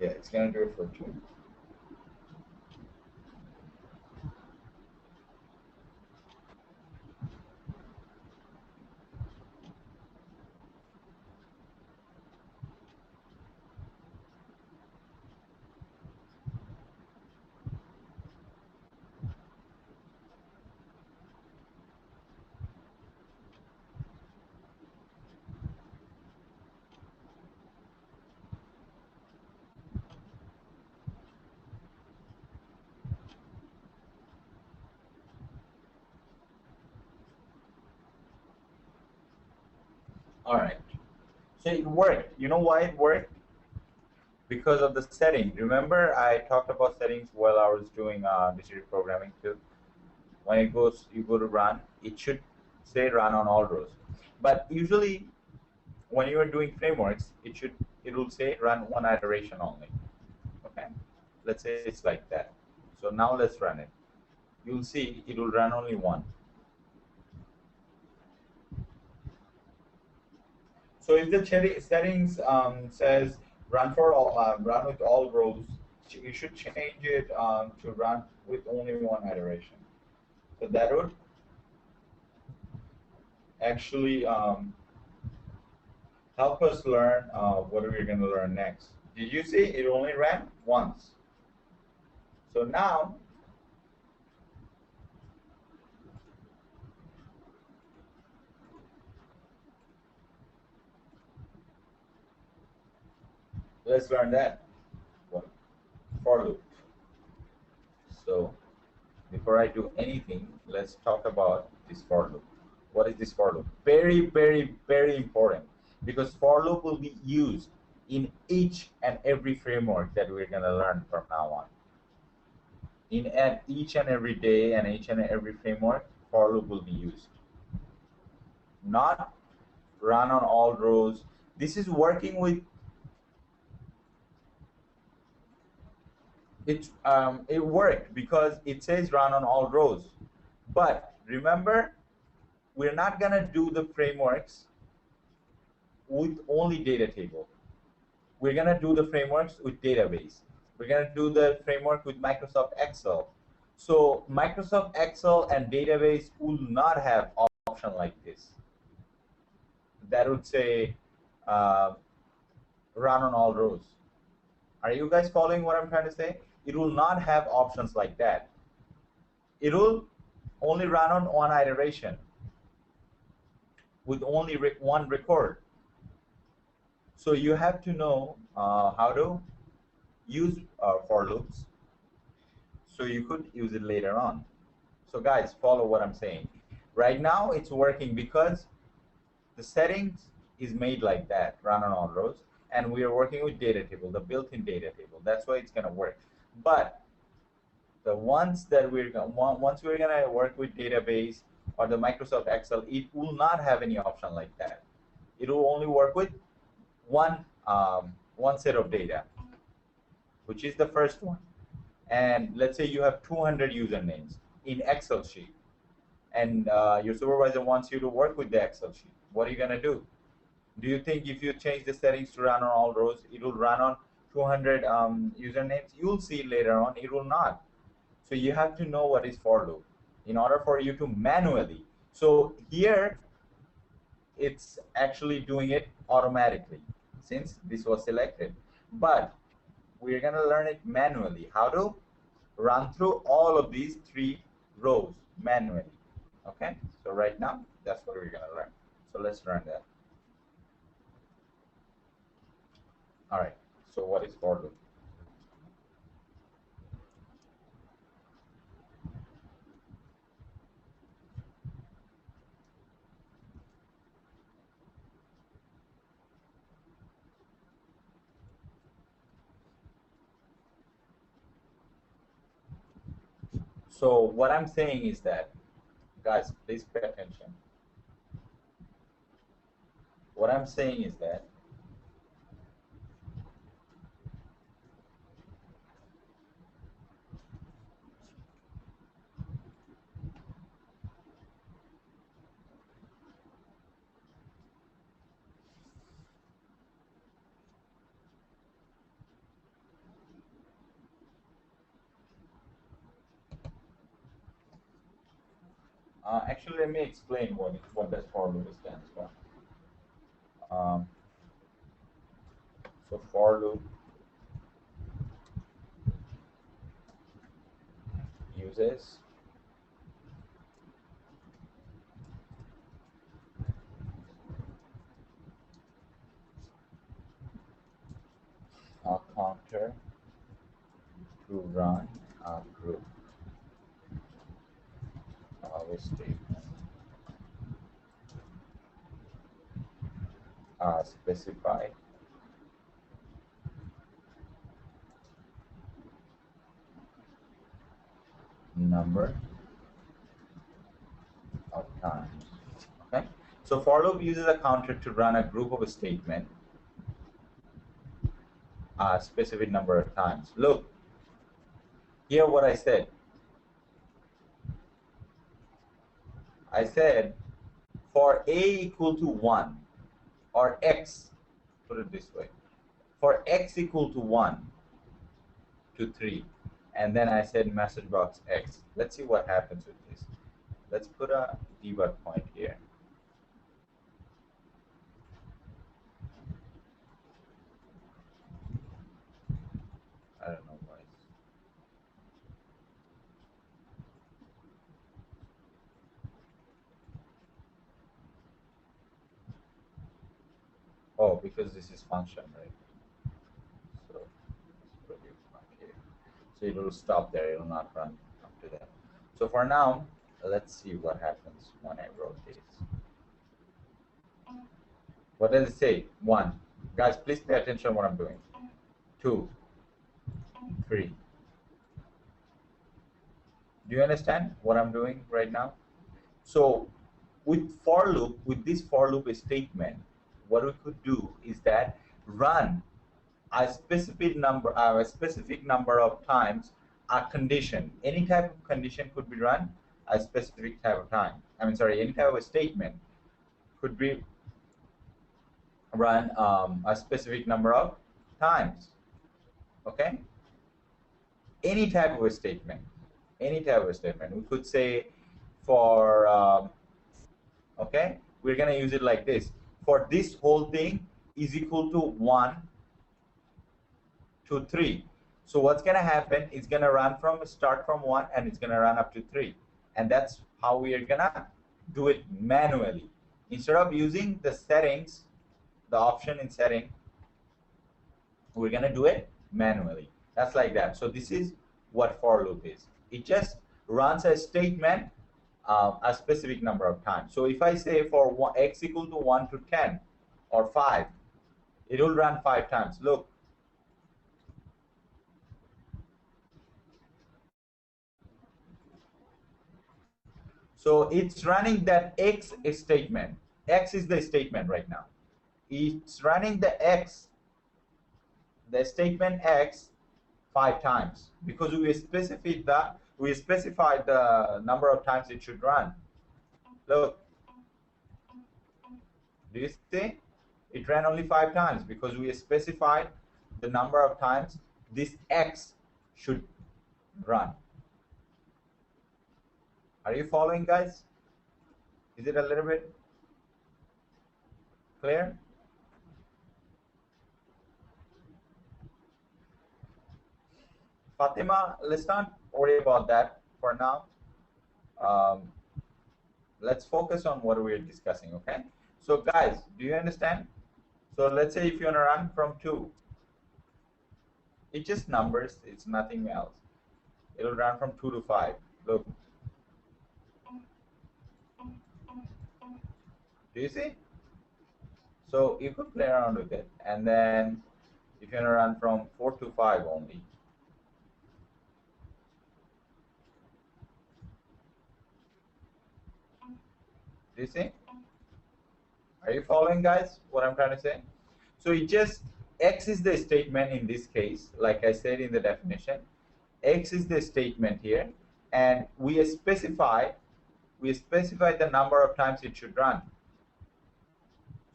Yeah, it's going to do it for 2. All right. So it worked. You know why it worked? Because of the setting. Remember, I talked about settings while I was doing digital programming too. When it goes, you go to run, it should say run on all rows. But usually, when you are doing frameworks, it will say run one iteration only. Okay, let's say it's like that. So now let's run it. You'll see it will run only one. So if the settings says run for all, run with all rows, you should change it to run with only one iteration. So that would actually help us learn what we're going to learn next. Did you see it only ran once? So now let's learn that for loop. So before I do anything, let's talk about this for loop. What is this for loop? Very, very, very important, because for loop will be used in each and every framework that we're going to learn from now on. In each and every day and each and every framework, for loop will be used. Not run on all rows. This is working with it worked because it says run on all rows. But remember, we're not gonna do the frameworks with only data table. We're gonna do the frameworks with database. We're gonna do the framework with Microsoft Excel. So Microsoft Excel and database will not have option like this. That would say run on all rows. Are you guys following what I'm trying to say? It will not have options like that. It will only run on one iteration with only one record. So you have to know how to use for loops, so you could use it later on. So guys, follow what I'm saying. Right now it's working because the settings is made like that, run on all rows, and we are working with data table, the built-in data table. That's why it's going to work. But the ones that once we're going to work with database or the Microsoft Excel, it will not have any option like that. It will only work with one set of data, which is the first one. And let's say you have 200 usernames in Excel sheet, and your supervisor wants you to work with the Excel sheet. What are you going to do? Do you think if you change the settings to run on all rows, it will run on 200 usernames? You'll see later on, it will not. So you have to know what is for loop in order for you to manually. So here, it's actually doing it automatically since this was selected. But we're going to learn it manually, how to run through all of these 3 rows manually. Okay, so right now, that's what we're going to learn. So let's learn that. All right, so what is for loop? So what I'm saying is that, guys, please pay attention. What I'm saying is that actually, let me explain what that for loop stands for. Um, so for loop uses a counter to run a group of a statement. specify number of times. Okay, so for loop uses a counter to run a group of a statement a specific number of times. Look, here what I said. I said for a equal to 1 or x, put it this way, for x equal to 1 to 3, and then I said message box x. Let's see what happens with this. Let's put a debug point here. I don't know why. Oh, because this is function, right? So let's put it back here. So it will stop there. It will not run up to that. So for now, let's see what happens when I wrote this. What does it say? 1. Guys, please pay attention to what I'm doing. 2, 3. Do you understand what I'm doing right now? So with for loop, with this for loop statement, what we could do is that run a specific number of times a condition. Any type of condition could be run a specific type of time. I mean, sorry, any type of a statement could be run a specific number of times. Okay? Any type of a statement. Any type of a statement. We could say for okay, we're gonna use it like this. For this whole thing is equal to 1 to 3. So what's gonna happen? It's gonna run from start from 1 and it's gonna run up to 3, and that's how we are gonna do it manually. Instead of using the settings, the option in setting, we're gonna do it manually. That's like that. So this is what for loop is. It just runs a statement a specific number of times. So if I say for x equal to 1 to 10 or 5, it will run 5 times. Look. So it's running that x statement. X is the statement right now. It's running the statement x 5 times because we specified the number of times it should run. Look, do you see? It ran only 5 times because we specified the number of times this x should run. Are you following, guys? Is it a little bit clear? Fatima, let's not worry about that for now. Let's focus on what we're discussing, okay? So guys, do you understand? So let's say if you want to run from 2, it's just numbers, it's nothing else. It'll run from 2 to 5. Look. Do you see? So you could play around with it. And then if you want to run from 4 to 5 only. Do you see? Are you following, guys, what I'm trying to say? So it just, x is the statement in this case, like I said in the definition. X is the statement here, and we specify the number of times it should run.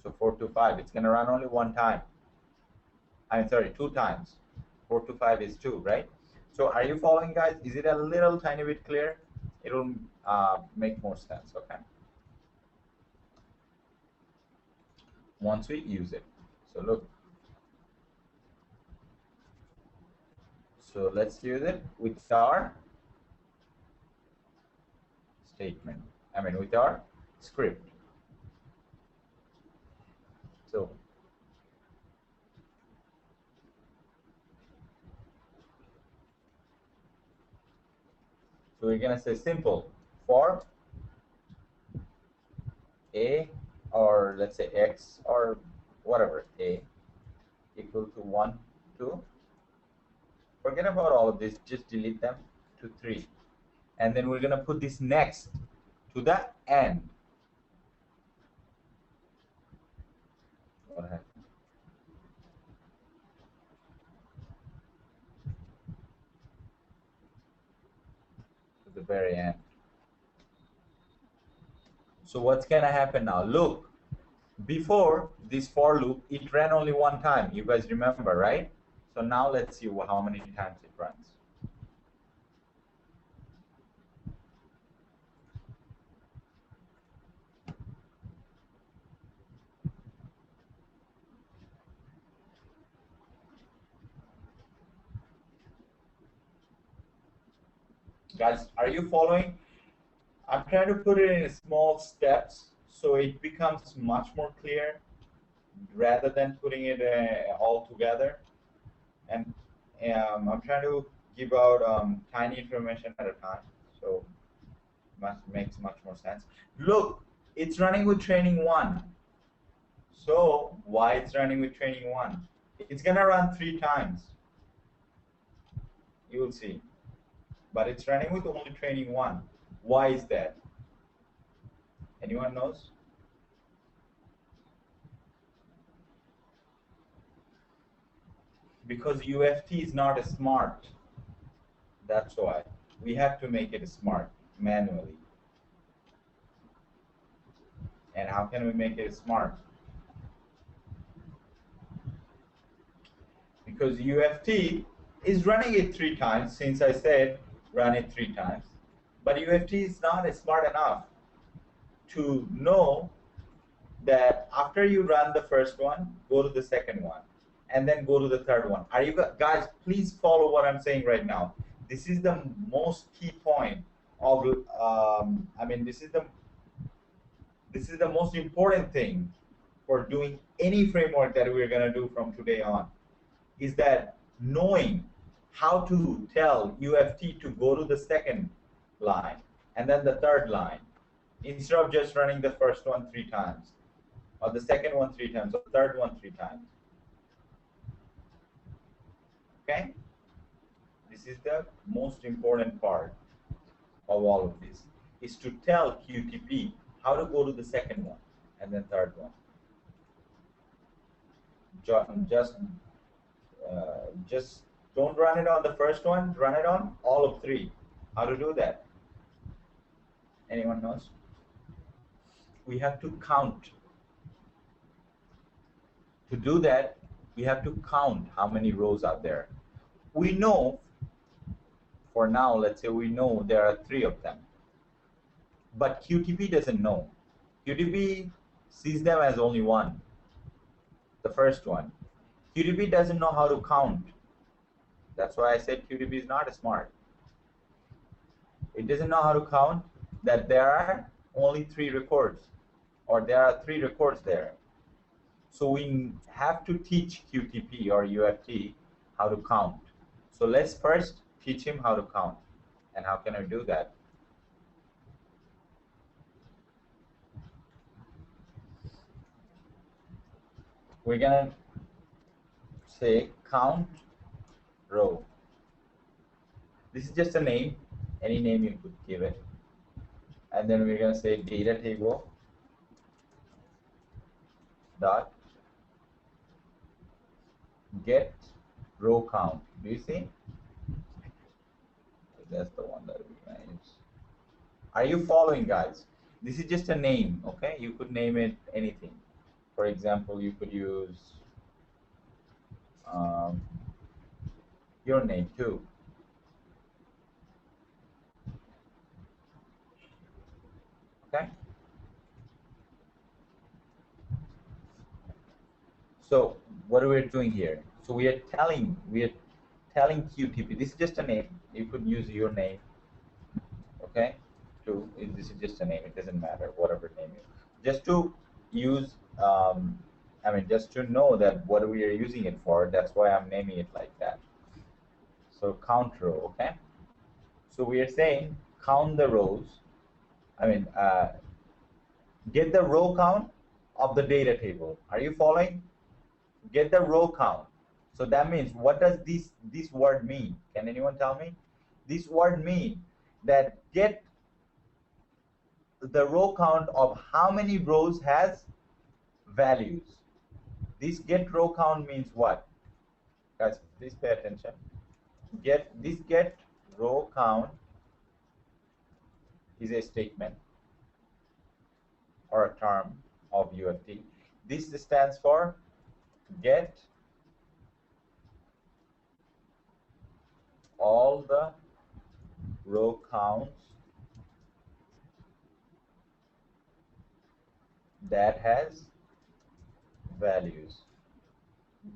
So 4 to 5, it's going to run only 1 time. I'm sorry, 2 times. 4 to 5 is 2, right? So are you following, guys? Is it a little tiny bit clear? It will make more sense, okay? Once we use it. So look. So let's use it with our statement. I mean, with our script. So we're gonna say simple for a, or let's say x or whatever, A equal to 1, 2. Forget about all of this, just delete them to 3. And then we're going to put this next to the end. What happened? To the very end. So what's going to happen now? Look, before this for loop, it ran only one time. You guys remember, right? So now let's see how many times it runs. Guys, are you following? I'm trying to put it in small steps so it becomes much more clear rather than putting it all together. And I'm trying to give out tiny information at a time, so makes much more sense. Look, it's running with training 1. So why it's running with training 1? It's gonna run 3 times. You will see. But it's running with only training 1. Why is that? Anyone knows? Because UFT is not smart. That's why. We have to make it smart manually. And how can we make it smart? Because UFT is running it 3 times, since I said run it 3 times. But UFT is not smart enough to know that after you run the first one, go to the second one, and then go to the third one. Are you guys, please follow what I'm saying right now. This is the most key point of, this is the most important thing for doing any framework that we're gonna do from today on, is that knowing how to tell UFT to go to the second line and then the third line, instead of just running the first one 3 times, or the second one 3 times, or the third one 3 times. Okay? This is the most important part of all of this, is to tell QTP how to go to the second one and then third one. Just don't run it on the first one, run it on all of 3. How to do that? Anyone knows? We have to count. To do that, we have to count how many rows are there. We know, for now, let's say we know there are 3 of them. But QTP doesn't know. QTP sees them as only 1, the first one. QTP doesn't know how to count. That's why I said QTP is not smart. It doesn't know how to count that there are only 3 records, or there are 3 records there. So we have to teach QTP or UFT how to count. So let's first teach him how to count. And how can I do that? We're gonna say count row. This is just a name, any name you could give it. And then we're gonna say data table dot get row count. Do you see? That's the one that we're gonna use. Are you following, guys? This is just a name, okay? You could name it anything. For example, you could use your name too. Okay? So what are we doing here? So we are telling QTP, this is just a name. You could use your name, okay? This is just a name, it doesn't matter, whatever name you just to use, just to know that what we are using it for, that's why I'm naming it like that. So count row, okay? So we are saying count the rows, get the row count of the data table. Are you following? get the row count. So that means, what does this word mean? Can anyone tell me? This word mean that get the row count of how many rows has values. This get row count means what? Guys, please pay attention. Get row count is a statement or a term of UFT. This stands for get all the row counts that has values.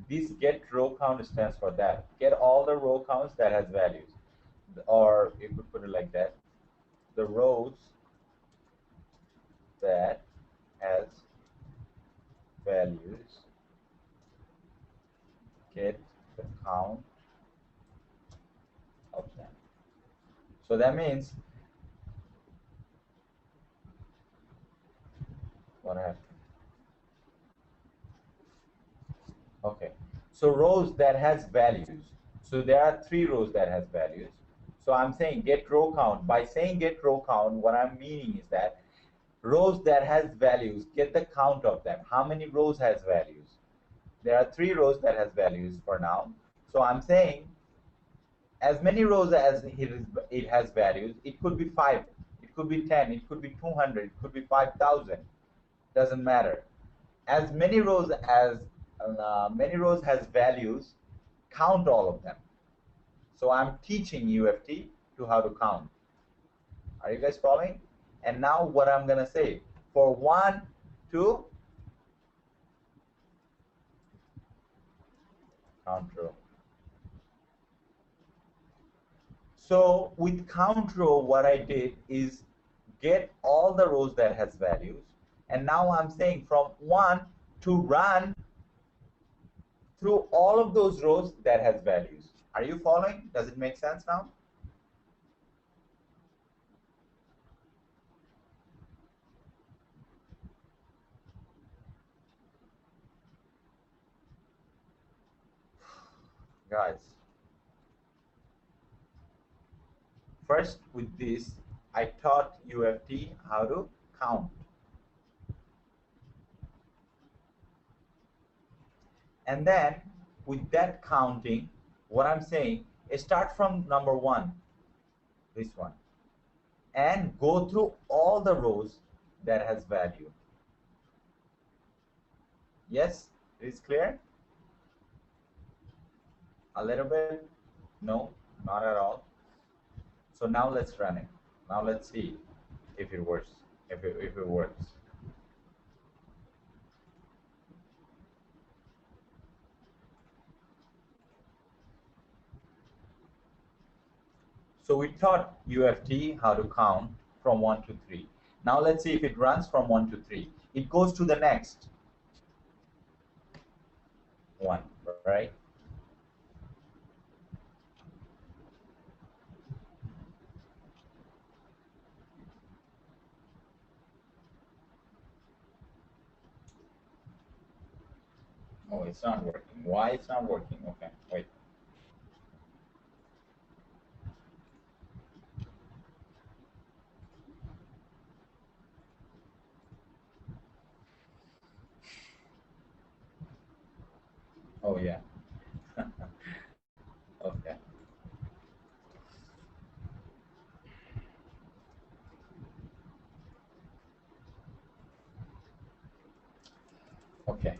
This get row count stands for that. Get all the row counts that has values. Or you could put it like that. The rows that has values get the count of them. So that means, what happened? Okay, so rows that has values. So there are 3 rows that has values. So I'm saying get row count. By saying get row count, what I'm meaning is that rows that has values, get the count of them. How many rows has values? There are 3 rows that has values for now. So I'm saying as many rows as it has values. It could be 5, it could be 10, it could be 200, it could be 5,000. Doesn't matter. As many rows as many rows has values, count all of them. So I'm teaching UFT to how to count. Are you guys following? And now what I'm gonna say, for 1, 2, count row. So with count row, what I did is get all the rows that has values, and now I'm saying from 1 to run through all of those rows that has values. Are you following? Does it make sense now? Guys, first with this, I taught UFT how to count. And then with that counting, what I'm saying is start from number 1, this one, and go through all the rows that has value. Yes, it is clear? A little bit? No, not at all. So now let's run it. Now let's see if it works. If it works. So we taught UFT how to count from 1 to 3. Now let's see if it runs from 1 to 3. It goes to the next one, right? Oh, it's not working. Why it's not working? Okay, wait. Oh, yeah. Okay. Okay.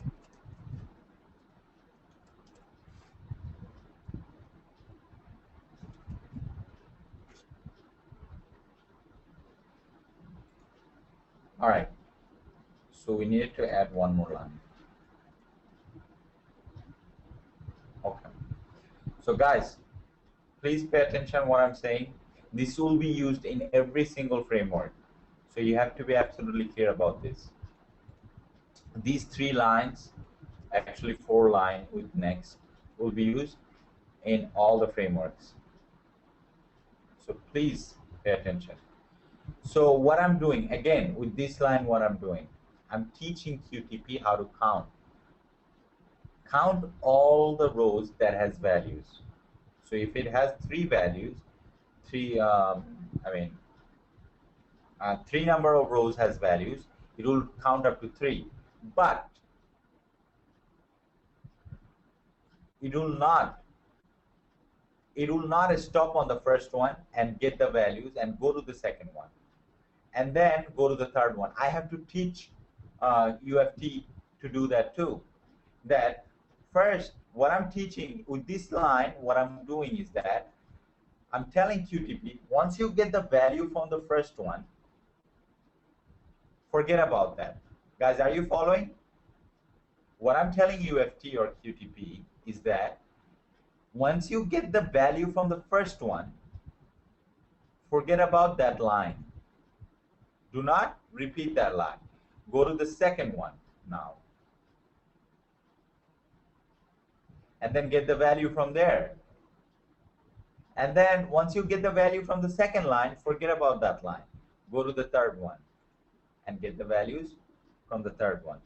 All right. So we need to add one more line. Okay. So guys, please pay attention what I'm saying. This will be used in every single framework. So you have to be absolutely clear about this. These 3 lines, actually 4 lines with next, will be used in all the frameworks. So please pay attention. So what I'm doing, again, with this line, what I'm doing, I'm teaching QTP how to count. count all the rows that has values. So if it has three values, three three number of rows has values, it will count up to 3, but it will not stop on the first one and get the values and go to the second one and then go to the third one. I have to teach UFT to do that too. That first, what I'm teaching with this line, what I'm doing is that I'm telling QTP, once you get the value from the first one, forget about that. Guys, are you following? What I'm telling UFT or QTP is that once you get the value from the first one, forget about that line. Do not repeat that line. Go to the second one now. And then get the value from there. And then once you get the value from the second line, forget about that line. Go to the third one and get the values from the third one.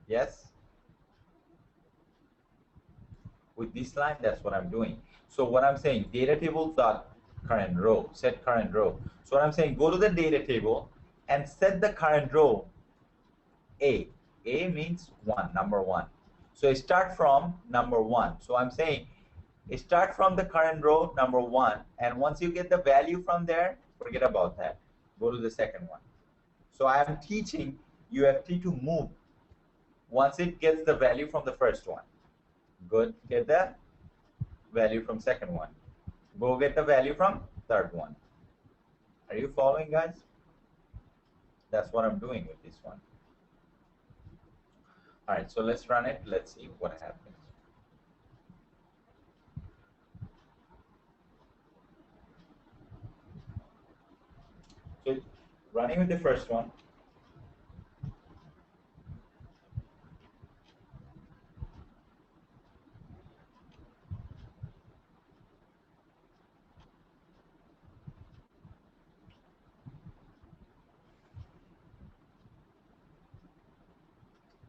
Yes? With this line, that's what I'm doing. So what I'm saying, data table dot current row, set current row. So what I'm saying, go to the data table and set the current row A. A means 1, number 1. So start from number 1. So I'm saying, start from the current row number 1, and once you get the value from there, forget about that. Go to the second one. So I am teaching UFT to move once it gets the value from the first one. Good, get the value from second one. Go get the value from third one. Are you following, guys? That's what I'm doing with this one. All right, so let's run it. Let's see what happens. So running with the first one.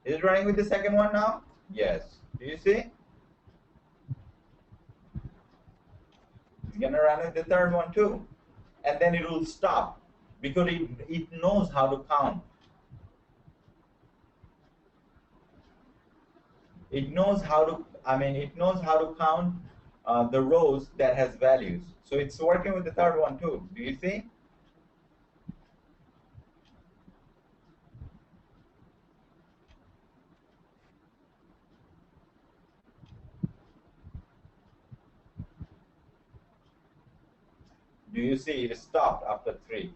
Is it running with the second one now? Yes. Do you see? It's gonna run with the third one too. And then it will stop because it knows how to count. It knows how to, it knows how to count the rows that has values. So it's working with the third one too. Do you see? Do you see it stopped after 3?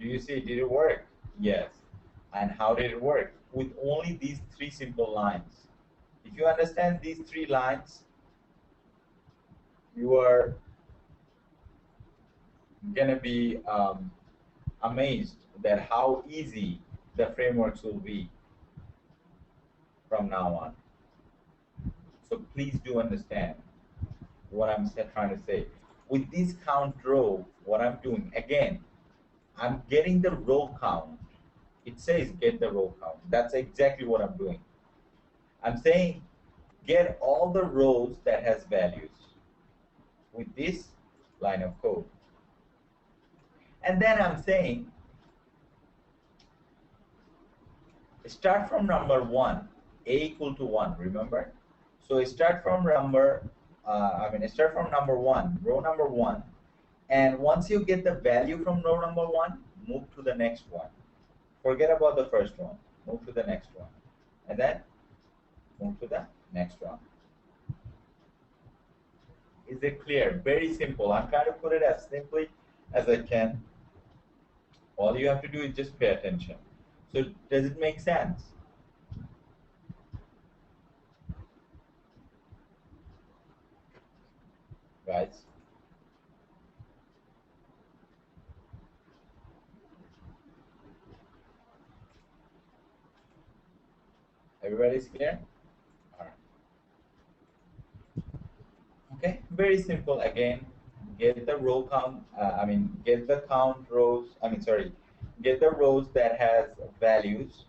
Do you see, did it work? Yes. And how did it work? With only these 3 simple lines. If you understand these 3 lines, you are gonna be amazed that how easy the frameworks will be from now on. So please do understand what I'm trying to say. With this count row, what I'm doing, again, I'm getting the row count. It says get the row count. That's exactly what I'm doing. I'm saying get all the rows that has values with this line of code. And then I'm saying start from number 1, A equal to 1, remember? So start from number, start from number 1, row number 1, and once you get the value from row number 1, move to the next one. Forget about the first one, move to the next one, and then move to the next one. Is it clear? Very simple. I'm trying to put it as simply as I can. All you have to do is just pay attention. So does it make sense? Guys? Everybody's clear? All right. Okay, very simple again. Get the row count, get the count rows, get the rows that has values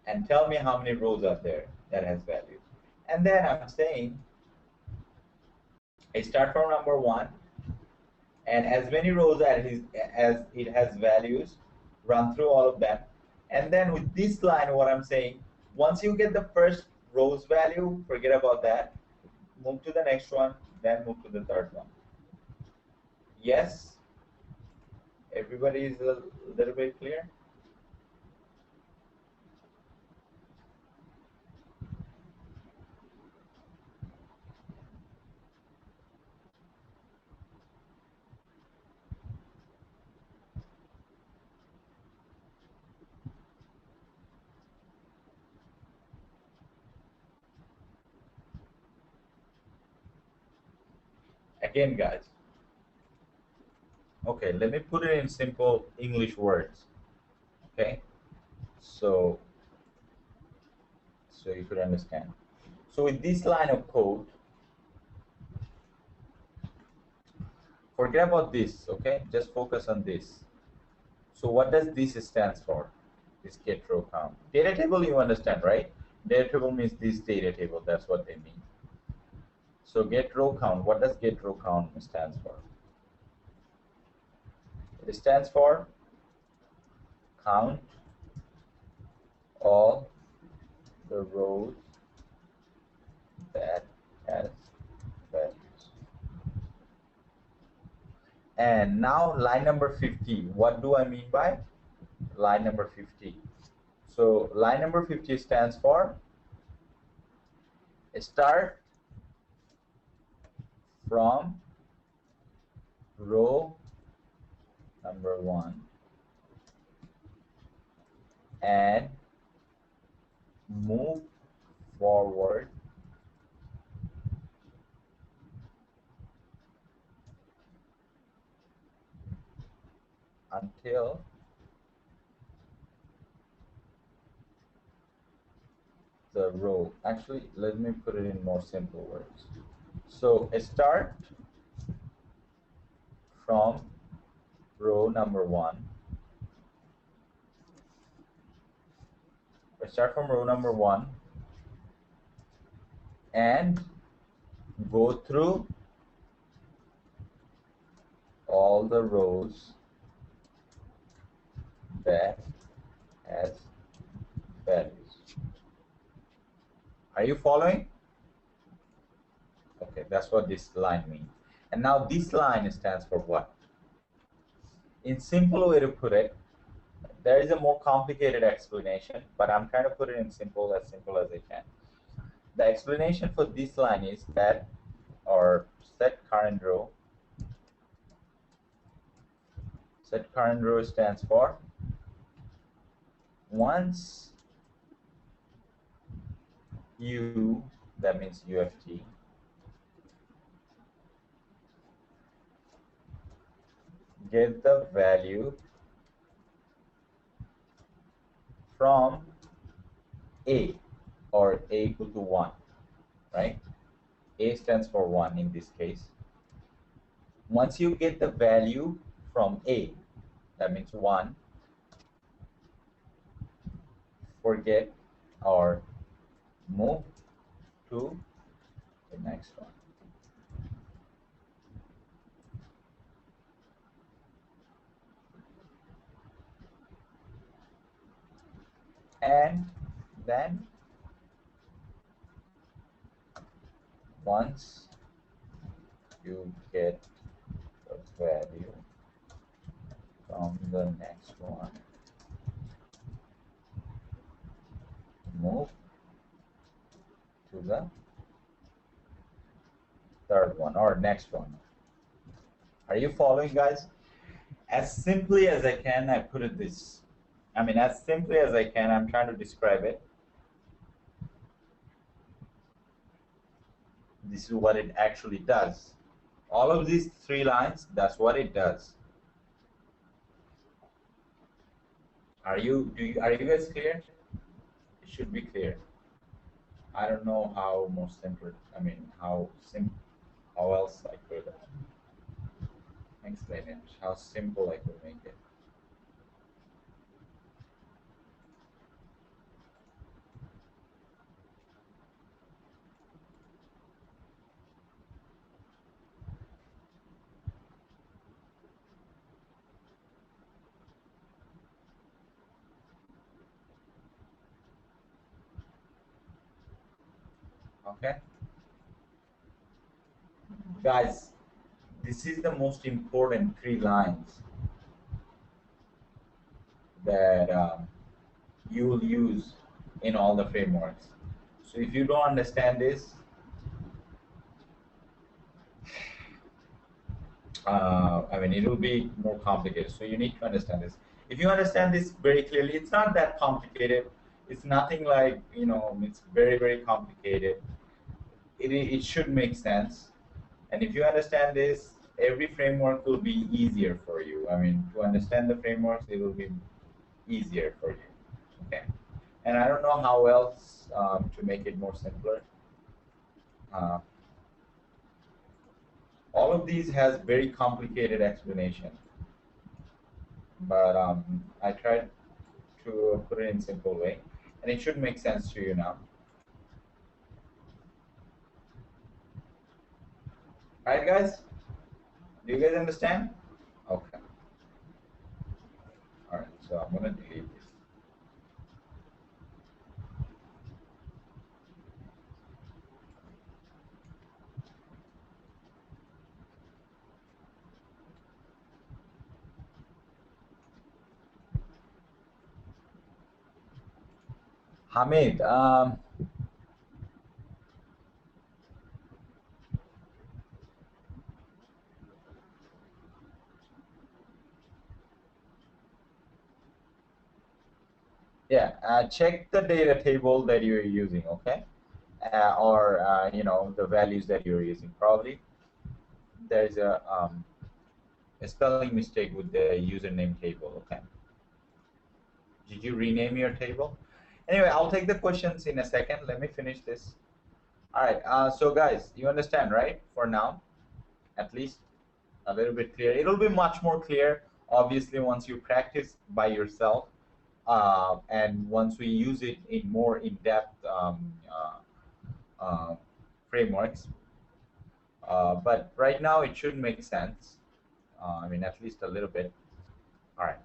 and tell me how many rows are there that has values. And then I'm saying I start from number 1, and as many rows as it has values, run through all of them. And then with this line, what I'm saying, once you get the first row's value, forget about that. Move to the next one, then move to the third one. Yes? Everybody is a little bit clear? Again, guys. Okay, let me put it in simple English words. Okay, so you could understand. So with this line of code, forget about this. Okay, just focus on this. So what does this stands for? This get row count. Data table, you understand, right? Data table means this data table. That's what they mean. So get row count. What does get row count stands for? It stands for count all the rows that has values. And now line number 50. What do I mean by line number 50? So line number 50 stands for start from row number 1 and move forward until the row. Actually, let me put it in more simple words. So start from row number 1. Start from row number 1 and go through all the rows that has values. Are you following? Okay, that's what this line means. And now this line stands for what? In simple way to put it, there is a more complicated explanation, but I'm trying to put it in simple as I can. The explanation for this line is that, or set current row stands for once you, that means UFT, get the value from A, or A equal to 1, right? A stands for 1 in this case. Once you get the value from A, that means 1, forget or move to the next one. And then once you get the value from the next one, move to the third one or next one. Are you following, guys? As simply as I can, I put it this. I mean, as simply as I can, I'm trying to describe it. This is what it actually does. All of these 3 lines, that's what it does. Are you guys clear? It should be clear. I don't know how more simpler, how else I could explain it, how simple I could make it. Okay, guys, this is the most important three lines that you will use in all the frameworks. So if you don't understand this, I mean, it will be more complicated. So you need to understand this. If you understand this very clearly, it's not that complicated. It's nothing like, you know, it's very, very complicated. It should make sense. And if you understand this, every framework will be easier for you. I mean, to understand the frameworks, it will be easier for you. Okay. And I don't know how else to make it more simpler. Uh, all of these has very complicated explanation, but I tried to put it in simple way, and it should make sense to you now. All right, guys? Do you guys understand? Okay. All right, so I'm gonna delete this. Hamid, yeah, check the data table that you're using, okay? Or you know, the values that you're using. Probably there's a spelling mistake with the username table, okay? Did you rename your table? Anyway, I'll take the questions in a second. Let me finish this. All right, so guys, you understand, right? For now, at least a little bit clear. It'll be much more clear, obviously, once you practice by yourself, and once we use it in more in-depth uh, frameworks. But right now, it should make sense. I mean, at least a little bit. All right.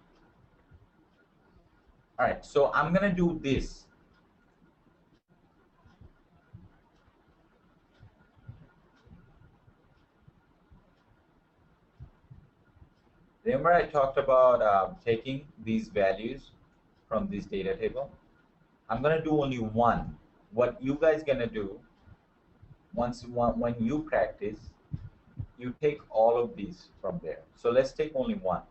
All right, so I'm gonna do this. Remember I talked about taking these values from this data table? I'm gonna do only one. What you guys gonna do, when you practice, you take all of these from there. So let's take only one.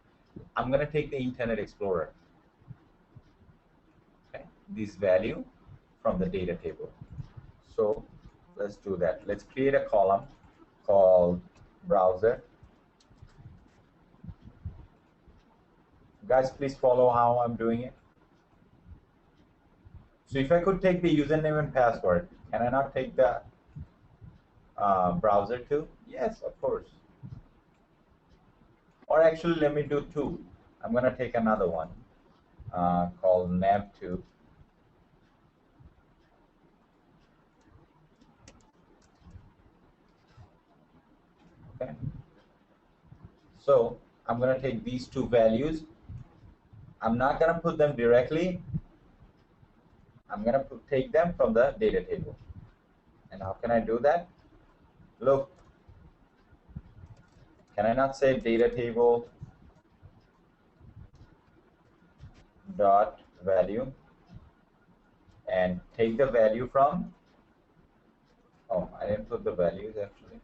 I'm gonna take the Internet Explorer, okay? This value from the data table. So let's do that. Let's create a column called browser. Guys, please follow how I'm doing it. So if I could take the username and password, can I not take the browser too? Yes, of course. Or actually, let me do two. I'm going to take another one called nav2. Okay. So I'm going to take these two values. I'm not going to put them directly. I'm going to take them from the data table. And how can I do that? Look, can I not say data table dot value and take the value from, oh, I didn't put the values actually.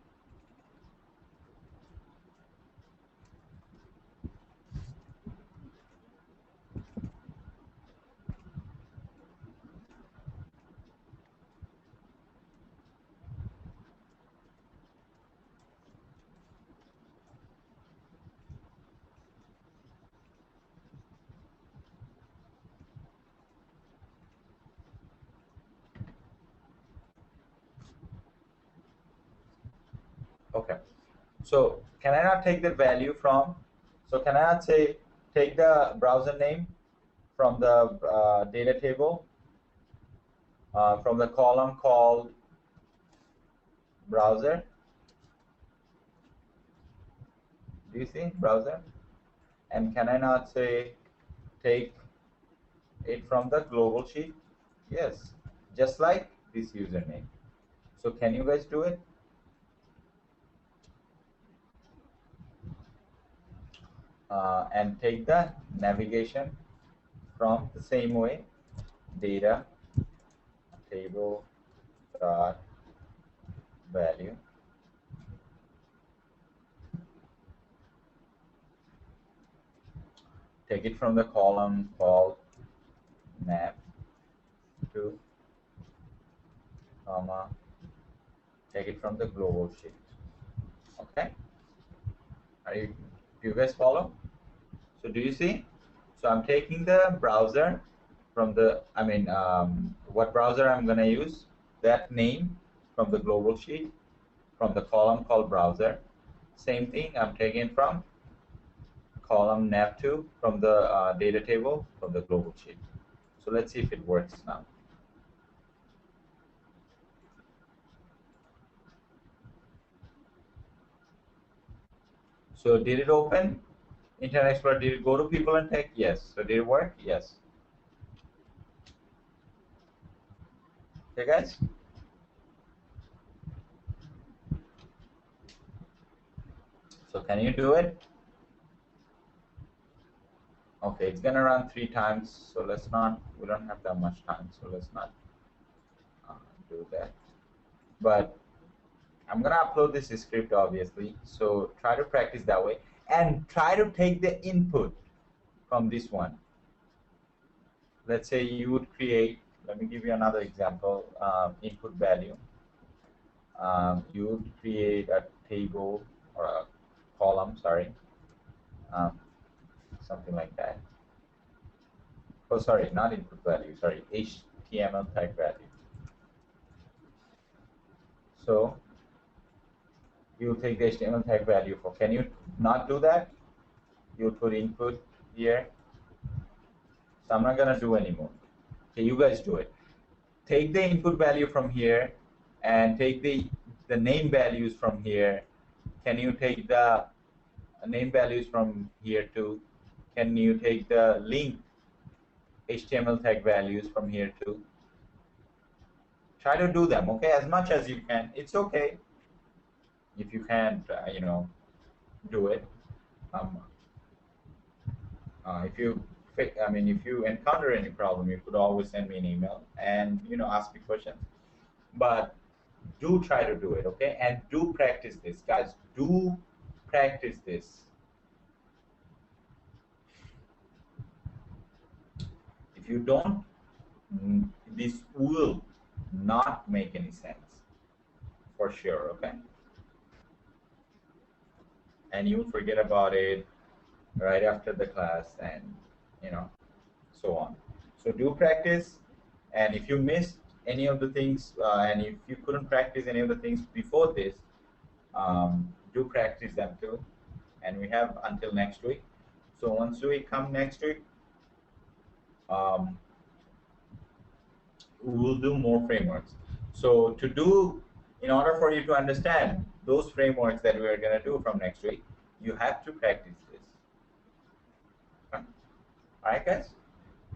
Okay. So can I not take the value from, so can I not say take the browser name from the data table from the column called browser? Do you see browser? And can I not say take it from the global sheet? Yes, just like this username. So can you guys do it? And take the navigation from the same way, data table dot value. Take it from the column called nav to, comma, take it from the global sheet. Okay, do you guys follow? So do you see? So I'm taking the browser from the, what browser I'm going to use, that name from the global sheet, from the column called browser. Same thing, I'm taking from column nav2 from the data table from the global sheet. So let's see if it works now. So did it open? Internet Explorer, did it go to PeopleNtech? Yes. So did it work? Yes. Okay, guys? So can you do it? Okay, it's gonna run 3 times, so let's not, we don't have that much time, so let's not do that. But I'm gonna upload this script obviously, so try to practice that way and try to take the input from this one. Let's say you would create, let me give you another example, input value. You would create a table or a column, sorry, something like that. Oh, sorry, not input value, sorry, HTML tag value. So you take the HTML tag value for, can you not do that? You put input here. So I'm not gonna do anymore. Okay, you guys do it. Take the input value from here and take the name values from here. Can you take the name values from here too? Can you take the link HTML tag values from here too? Try to do them, okay, as much as you can. It's okay if you can't, do it. If you encounter any problem, you could always send me an email and ask me questions. But do try to do it, okay? And do practice this, guys. Do practice this. If you don't, this will not make any sense, for sure, okay? And you'll forget about it right after the class, and so on. So do practice, and if you missed any of the things, and if you couldn't practice any of the things before this, do practice them too. And we have until next week. So once we come next week, we will do more frameworks. So in order for you to understand those frameworks that we are going to do from next week, you have to practice this. Okay. All right, guys?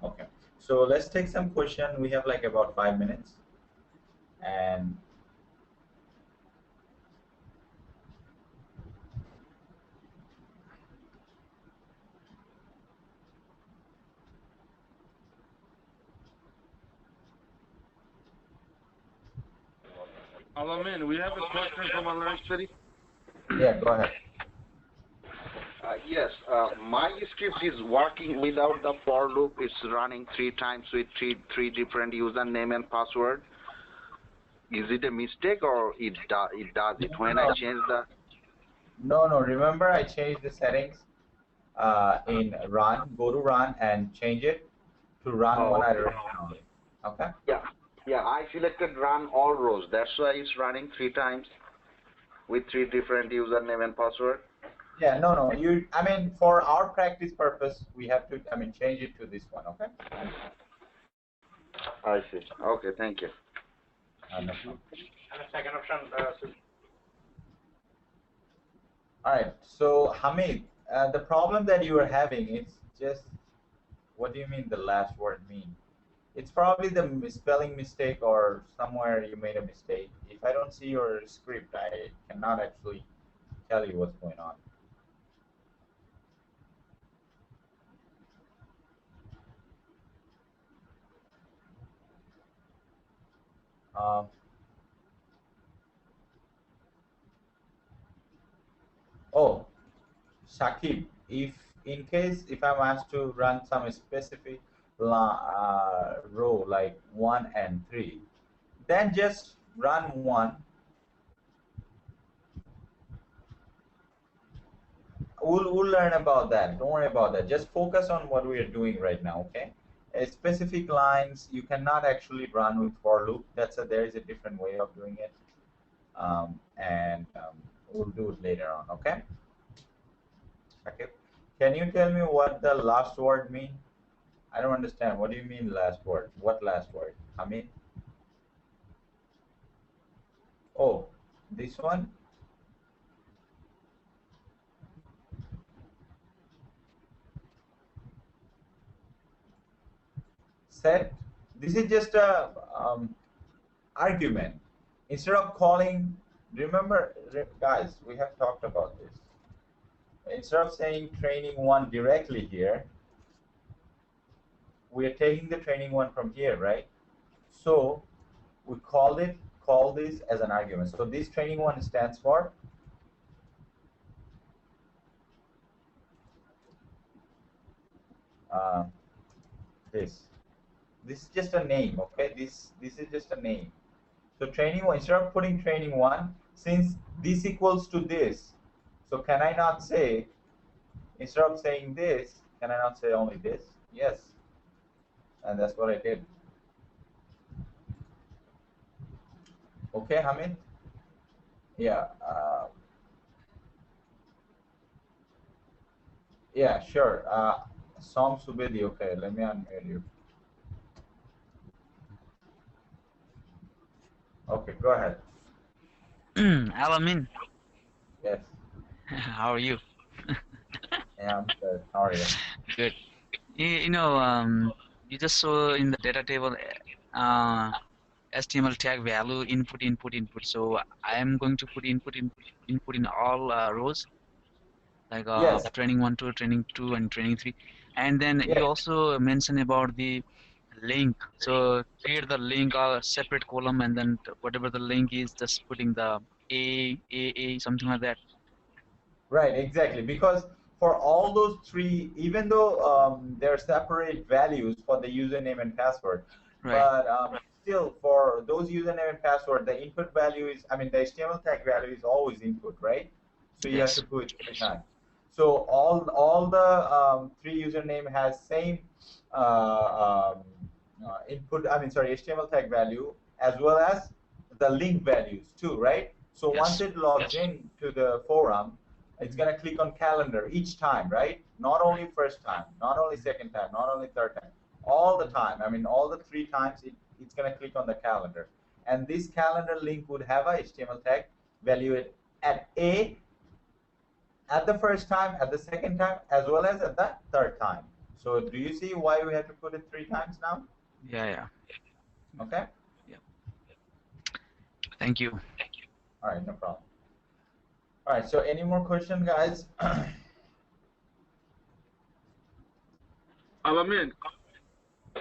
Okay. So let's take some question. We have like about 5 minutes. And Alamin, we have a question from Alert City. yeah, go ahead. Yes, my script is working without the for loop. It's running 3 times with three different username and password. Is it a mistake, or it does it when I change the? No, remember I changed the settings in run. Go to run and change it to run one iteration only. Okay? Yeah, I selected run all rows. That's why it's running 3 times with 3 different username and password. Yeah, no. For our practice purpose, we have to, change it to this one, okay? I see. Okay, thank you. No. And the second option, All right, so Hamid, the problem that you are having is just, what do you mean the last word mean? It's probably the spelling mistake or somewhere you made a mistake. If I don't see your script, I cannot actually tell you what's going on. Um, oh, Shakib, if I'm asked to run some specific row like 1 and 3, then just run 1. We'll learn about that. Don't worry about that. Just focus on what we are doing right now, okay? Specific lines you cannot actually run with for loop. There is a different way of doing it, and we'll do it later on, okay? Okay. Can you tell me what the last word mean? I don't understand. What do you mean last word? What last word? I mean, oh, this one? Set. This is just a argument. Instead of calling, remember, guys, we have talked about this. Instead of saying training 1 directly here, we are taking the training 1 from here, right? So we call this as an argument. So this training 1 stands for this. This is just a name, okay? This is just a name. So training 1, instead of putting training 1, since this equals to this, so can I not say, instead of saying this, can I not say only this? Yes. And that's what I did. Okay, Hamid? Yeah. Yeah, sure. Som Subedi, okay, let me unmute you. Okay, go ahead. Alamin, Yes. how are you? Yeah, I'm good. How are you? Good. You know, you just saw in the data table HTML tag value input. So I am going to put input in all rows like Yes. training 1, 2, training 2, and training 3. And then you Yes. also mentioned about the link. So create the link separate column, and then whatever the link is, just putting the A, something like that. Right, exactly. Because for all those 3, even though they're separate values for the username and password, Right. but still for those username and password, the input value is, I mean, the HTML tag value is always input, right? So you have Yes. to put 3 times. So all the 3 username has same input, I mean, sorry, HTML tag value as well as the link values too, right? So once Yes. it logs in to the forum, it's going to click on calendar each time, right? Not only first time, not only second time, not only third time, all the time. I mean, all the 3 times it's going to click on the calendar. And this calendar link would have a HTML tag value at A at the first time, at the second time, as well as at the third time. So do you see why we have to put it 3 times now? Yeah. Okay? Yeah. Thank you. All right, no problem. All right, so any more questions, guys? Alamin,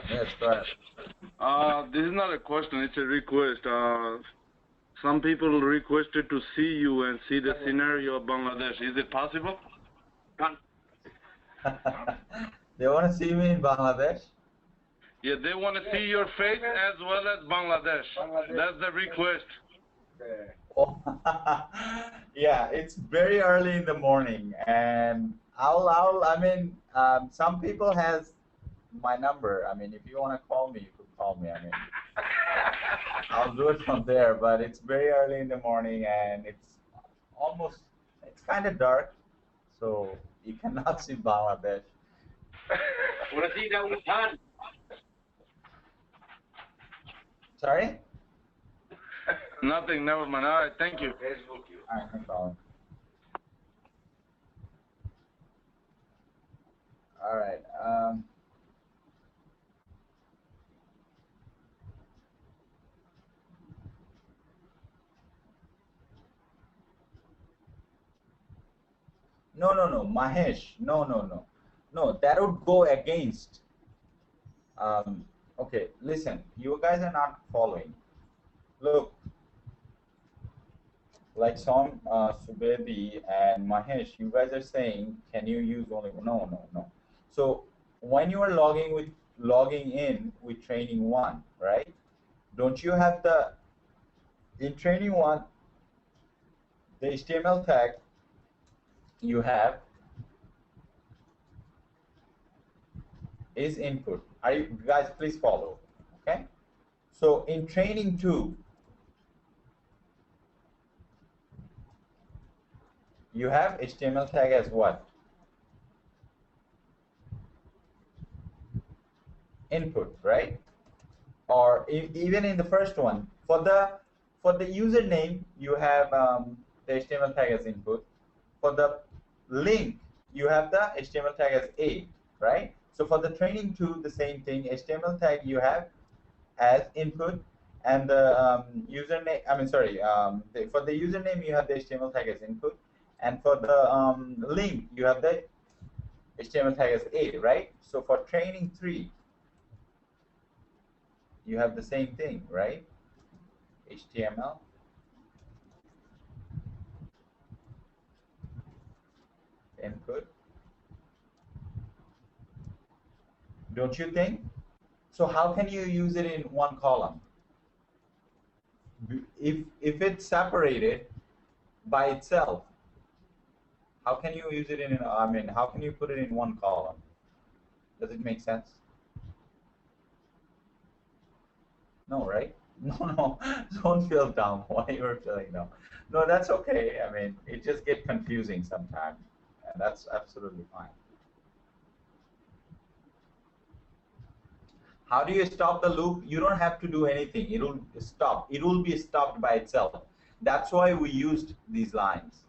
Yes, go ahead. this is not a question, it's a request. Some people requested to see you and see the scenario of Bangladesh. Is it possible? They want to see me in Bangladesh? Yeah, they want to see your face as well as Bangladesh. That's the request. Oh, yeah, it's very early in the morning, and I mean, some people has my number. I mean, if you want to call me, you could call me. I mean, I'll do it from there, but it's very early in the morning, and it's kind of dark, so you cannot see Bangladesh. Sorry? Nothing, never mind. All right, thank you. All right, no problem. All right. No, no, no, Mahesh. No, no, no. No, that would go against. Okay, listen, you guys are not following. Look, like Som, Subedi, and Mahesh, you guys are saying, can you use only? No, no, no. So when you are logging in with training one, right? Don't you have the in training one the HTML tag you have is input. Are you guys please follow? Okay. So in training two, you have HTML tag as what? Input, right? Or even in the first one, for the username, you have the HTML tag as input. For the link, you have the HTML tag as a, right? So for the training two, the same thing. HTML tag you have as input, and the username. I mean, sorry. For the username, you have the HTML tag as input, and for the link, you have the HTML tag as a, right? So for training three, you have the same thing, right? HTML input. Don't you think? So how can you use it in one column? If it's separated by itself, how can you use it in? I mean, how can you put it in one column? Does it make sense? No, right? No, no. Don't feel dumb. Why you're feeling dumb? No, that's okay. I mean, it just gets confusing sometimes, and that's absolutely fine. How do you stop the loop? You don't have to do anything. It will stop. It will be stopped by itself. That's why we used these lines.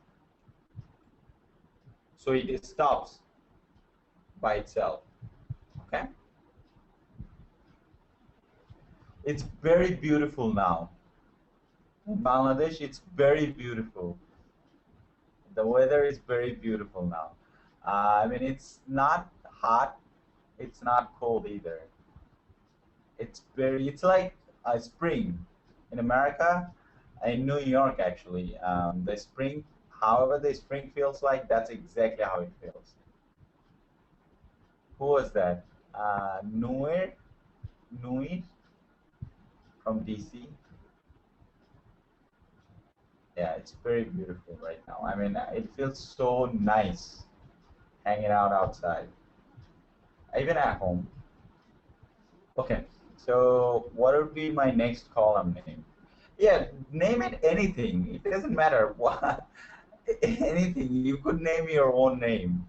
So it stops by itself. Okay? It's very beautiful now. In Bangladesh, it's very beautiful. The weather is very beautiful now. I mean, it's not hot. It's not cold either. It's like a spring in America, in New York actually. The spring, however the spring feels like, that's exactly how it feels. Who was that? Nuir from DC. Yeah, it's very beautiful right now. I mean, it feels so nice hanging out outside, even at home. Okay, so what would be my next column name? Yeah, name it anything. It doesn't matter what. Anything. You could name your own name.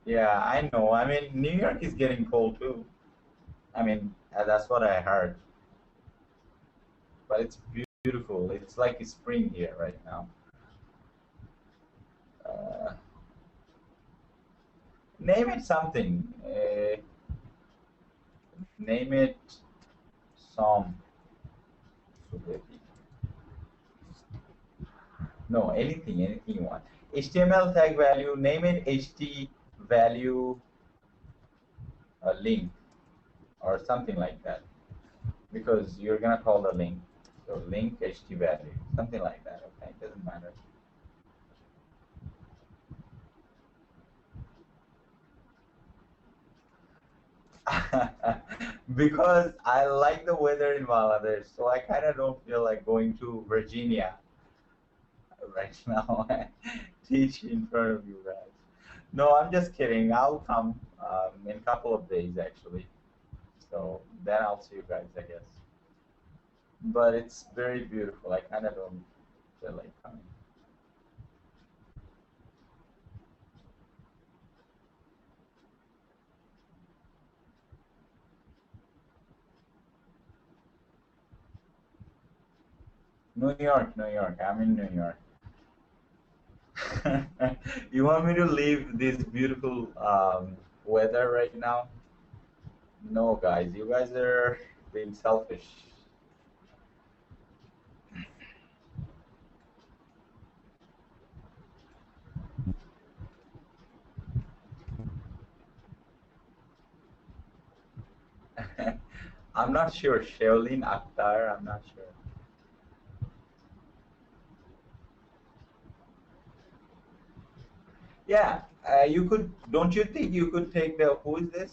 Yeah, I know. I mean, New York is getting cold too. I mean, that's what I heard. But it's beautiful. It's like spring here right now. Uh, Name it something. Name it some. No, anything you want. HTML tag value. Name it HT value link or something like that, because you're gonna call the link. So link HT value, something like that. Okay, it doesn't matter. Because I like the weather in Bangladesh, so I kind of don't feel like going to Virginia right now and teach in front of you guys. No, I'm just kidding. I'll come in a couple of days actually. So then I'll see you guys, I guess. But it's very beautiful. I kind of don't feel like coming. New York, New York. I'm in New York. You want me to leave this beautiful weather right now? No, guys. You guys are being selfish. I'm not sure. Shaolin Akhtar, I'm not sure. Yeah, you could, don't you think you could take the, who is this?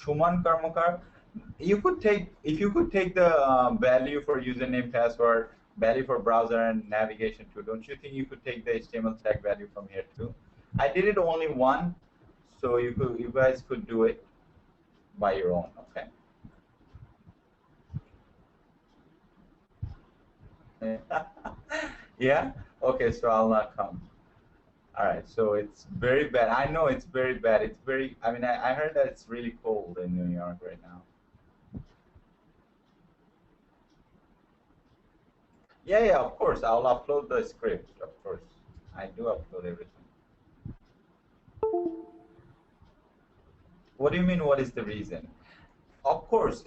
Shuman Karmakar? You could take, if you could take the value for username, password, value for browser and navigation too, don't you think you could take the HTML tag value from here too? I did it only one, so you guys could do it by your own, okay? Yeah? Okay, so I'll not come. All right, so it's very bad. I know it's very bad. It's very, I mean, I heard that it's really cold in New York right now. Yeah, yeah, of course. I'll upload the script, of course. I do upload everything. What do you mean, what is the reason? Of course,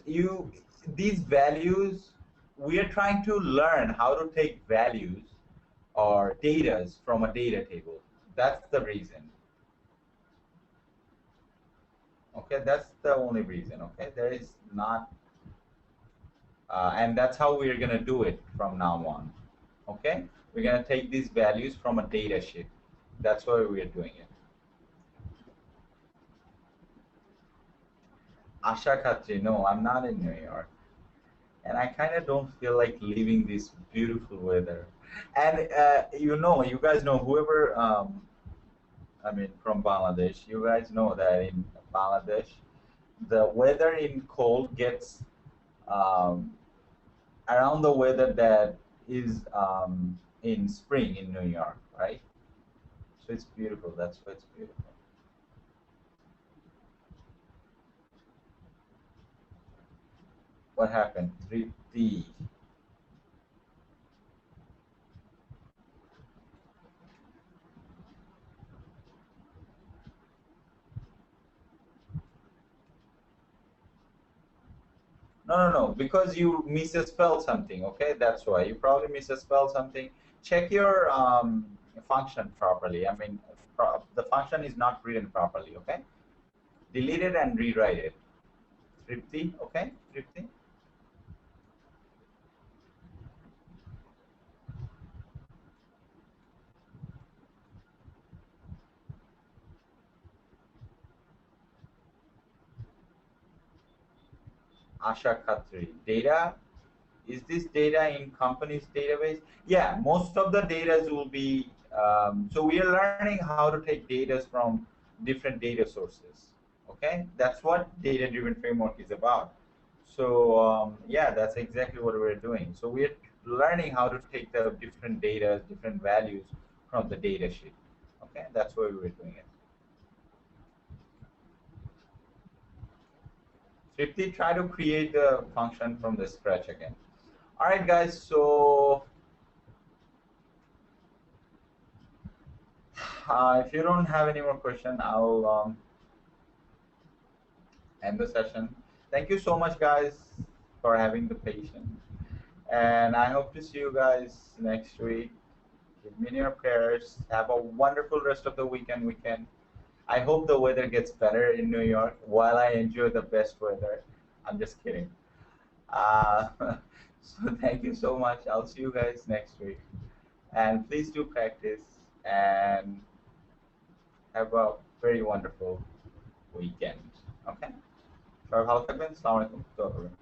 these values, we are trying to learn how to take values or datas from a data table. That's the reason. Okay, that's the only reason. Okay, there is not, and that's how we're going to do it from now on. Okay, we're going to take these values from a data sheet. That's why we're doing it. Asha Khatri, no, I'm not in New York. And I kind of don't feel like leaving this beautiful weather. And you guys know, whoever, I mean, from Bangladesh, you guys know that in Bangladesh, the weather in cold gets um, around the weather that is in spring in New York, right? So it's beautiful. That's why it's beautiful. What happened? 3D. No, no, no, because you misspelled something, okay? That's why. You probably misspelled something. Check your function properly. I mean, the function is not written properly, okay? Delete it and rewrite it. Tripti, okay? Tripti. Asha Khatri. Data, is this data in company's database? Yeah, most of the data will be, so we are learning how to take data from different data sources, okay? That's what data-driven framework is about. So yeah, that's exactly what we're doing. So we're learning how to take the different data, different values from the data sheet, okay? That's why we're doing it. 50, try to create the function from the scratch again. All right, guys, so if you don't have any more questions, I'll end the session. Thank you so much, guys, for having the patience. And I hope to see you guys next week. Give me your prayers. Have a wonderful rest of the weekend. I hope the weather gets better in New York while I enjoy the best weather. I'm just kidding. So thank you so much. I'll see you guys next week. And please do practice and have a very wonderful weekend. Okay? সবাই ভালো থাকবেন। আসসালামু আলাইকুম।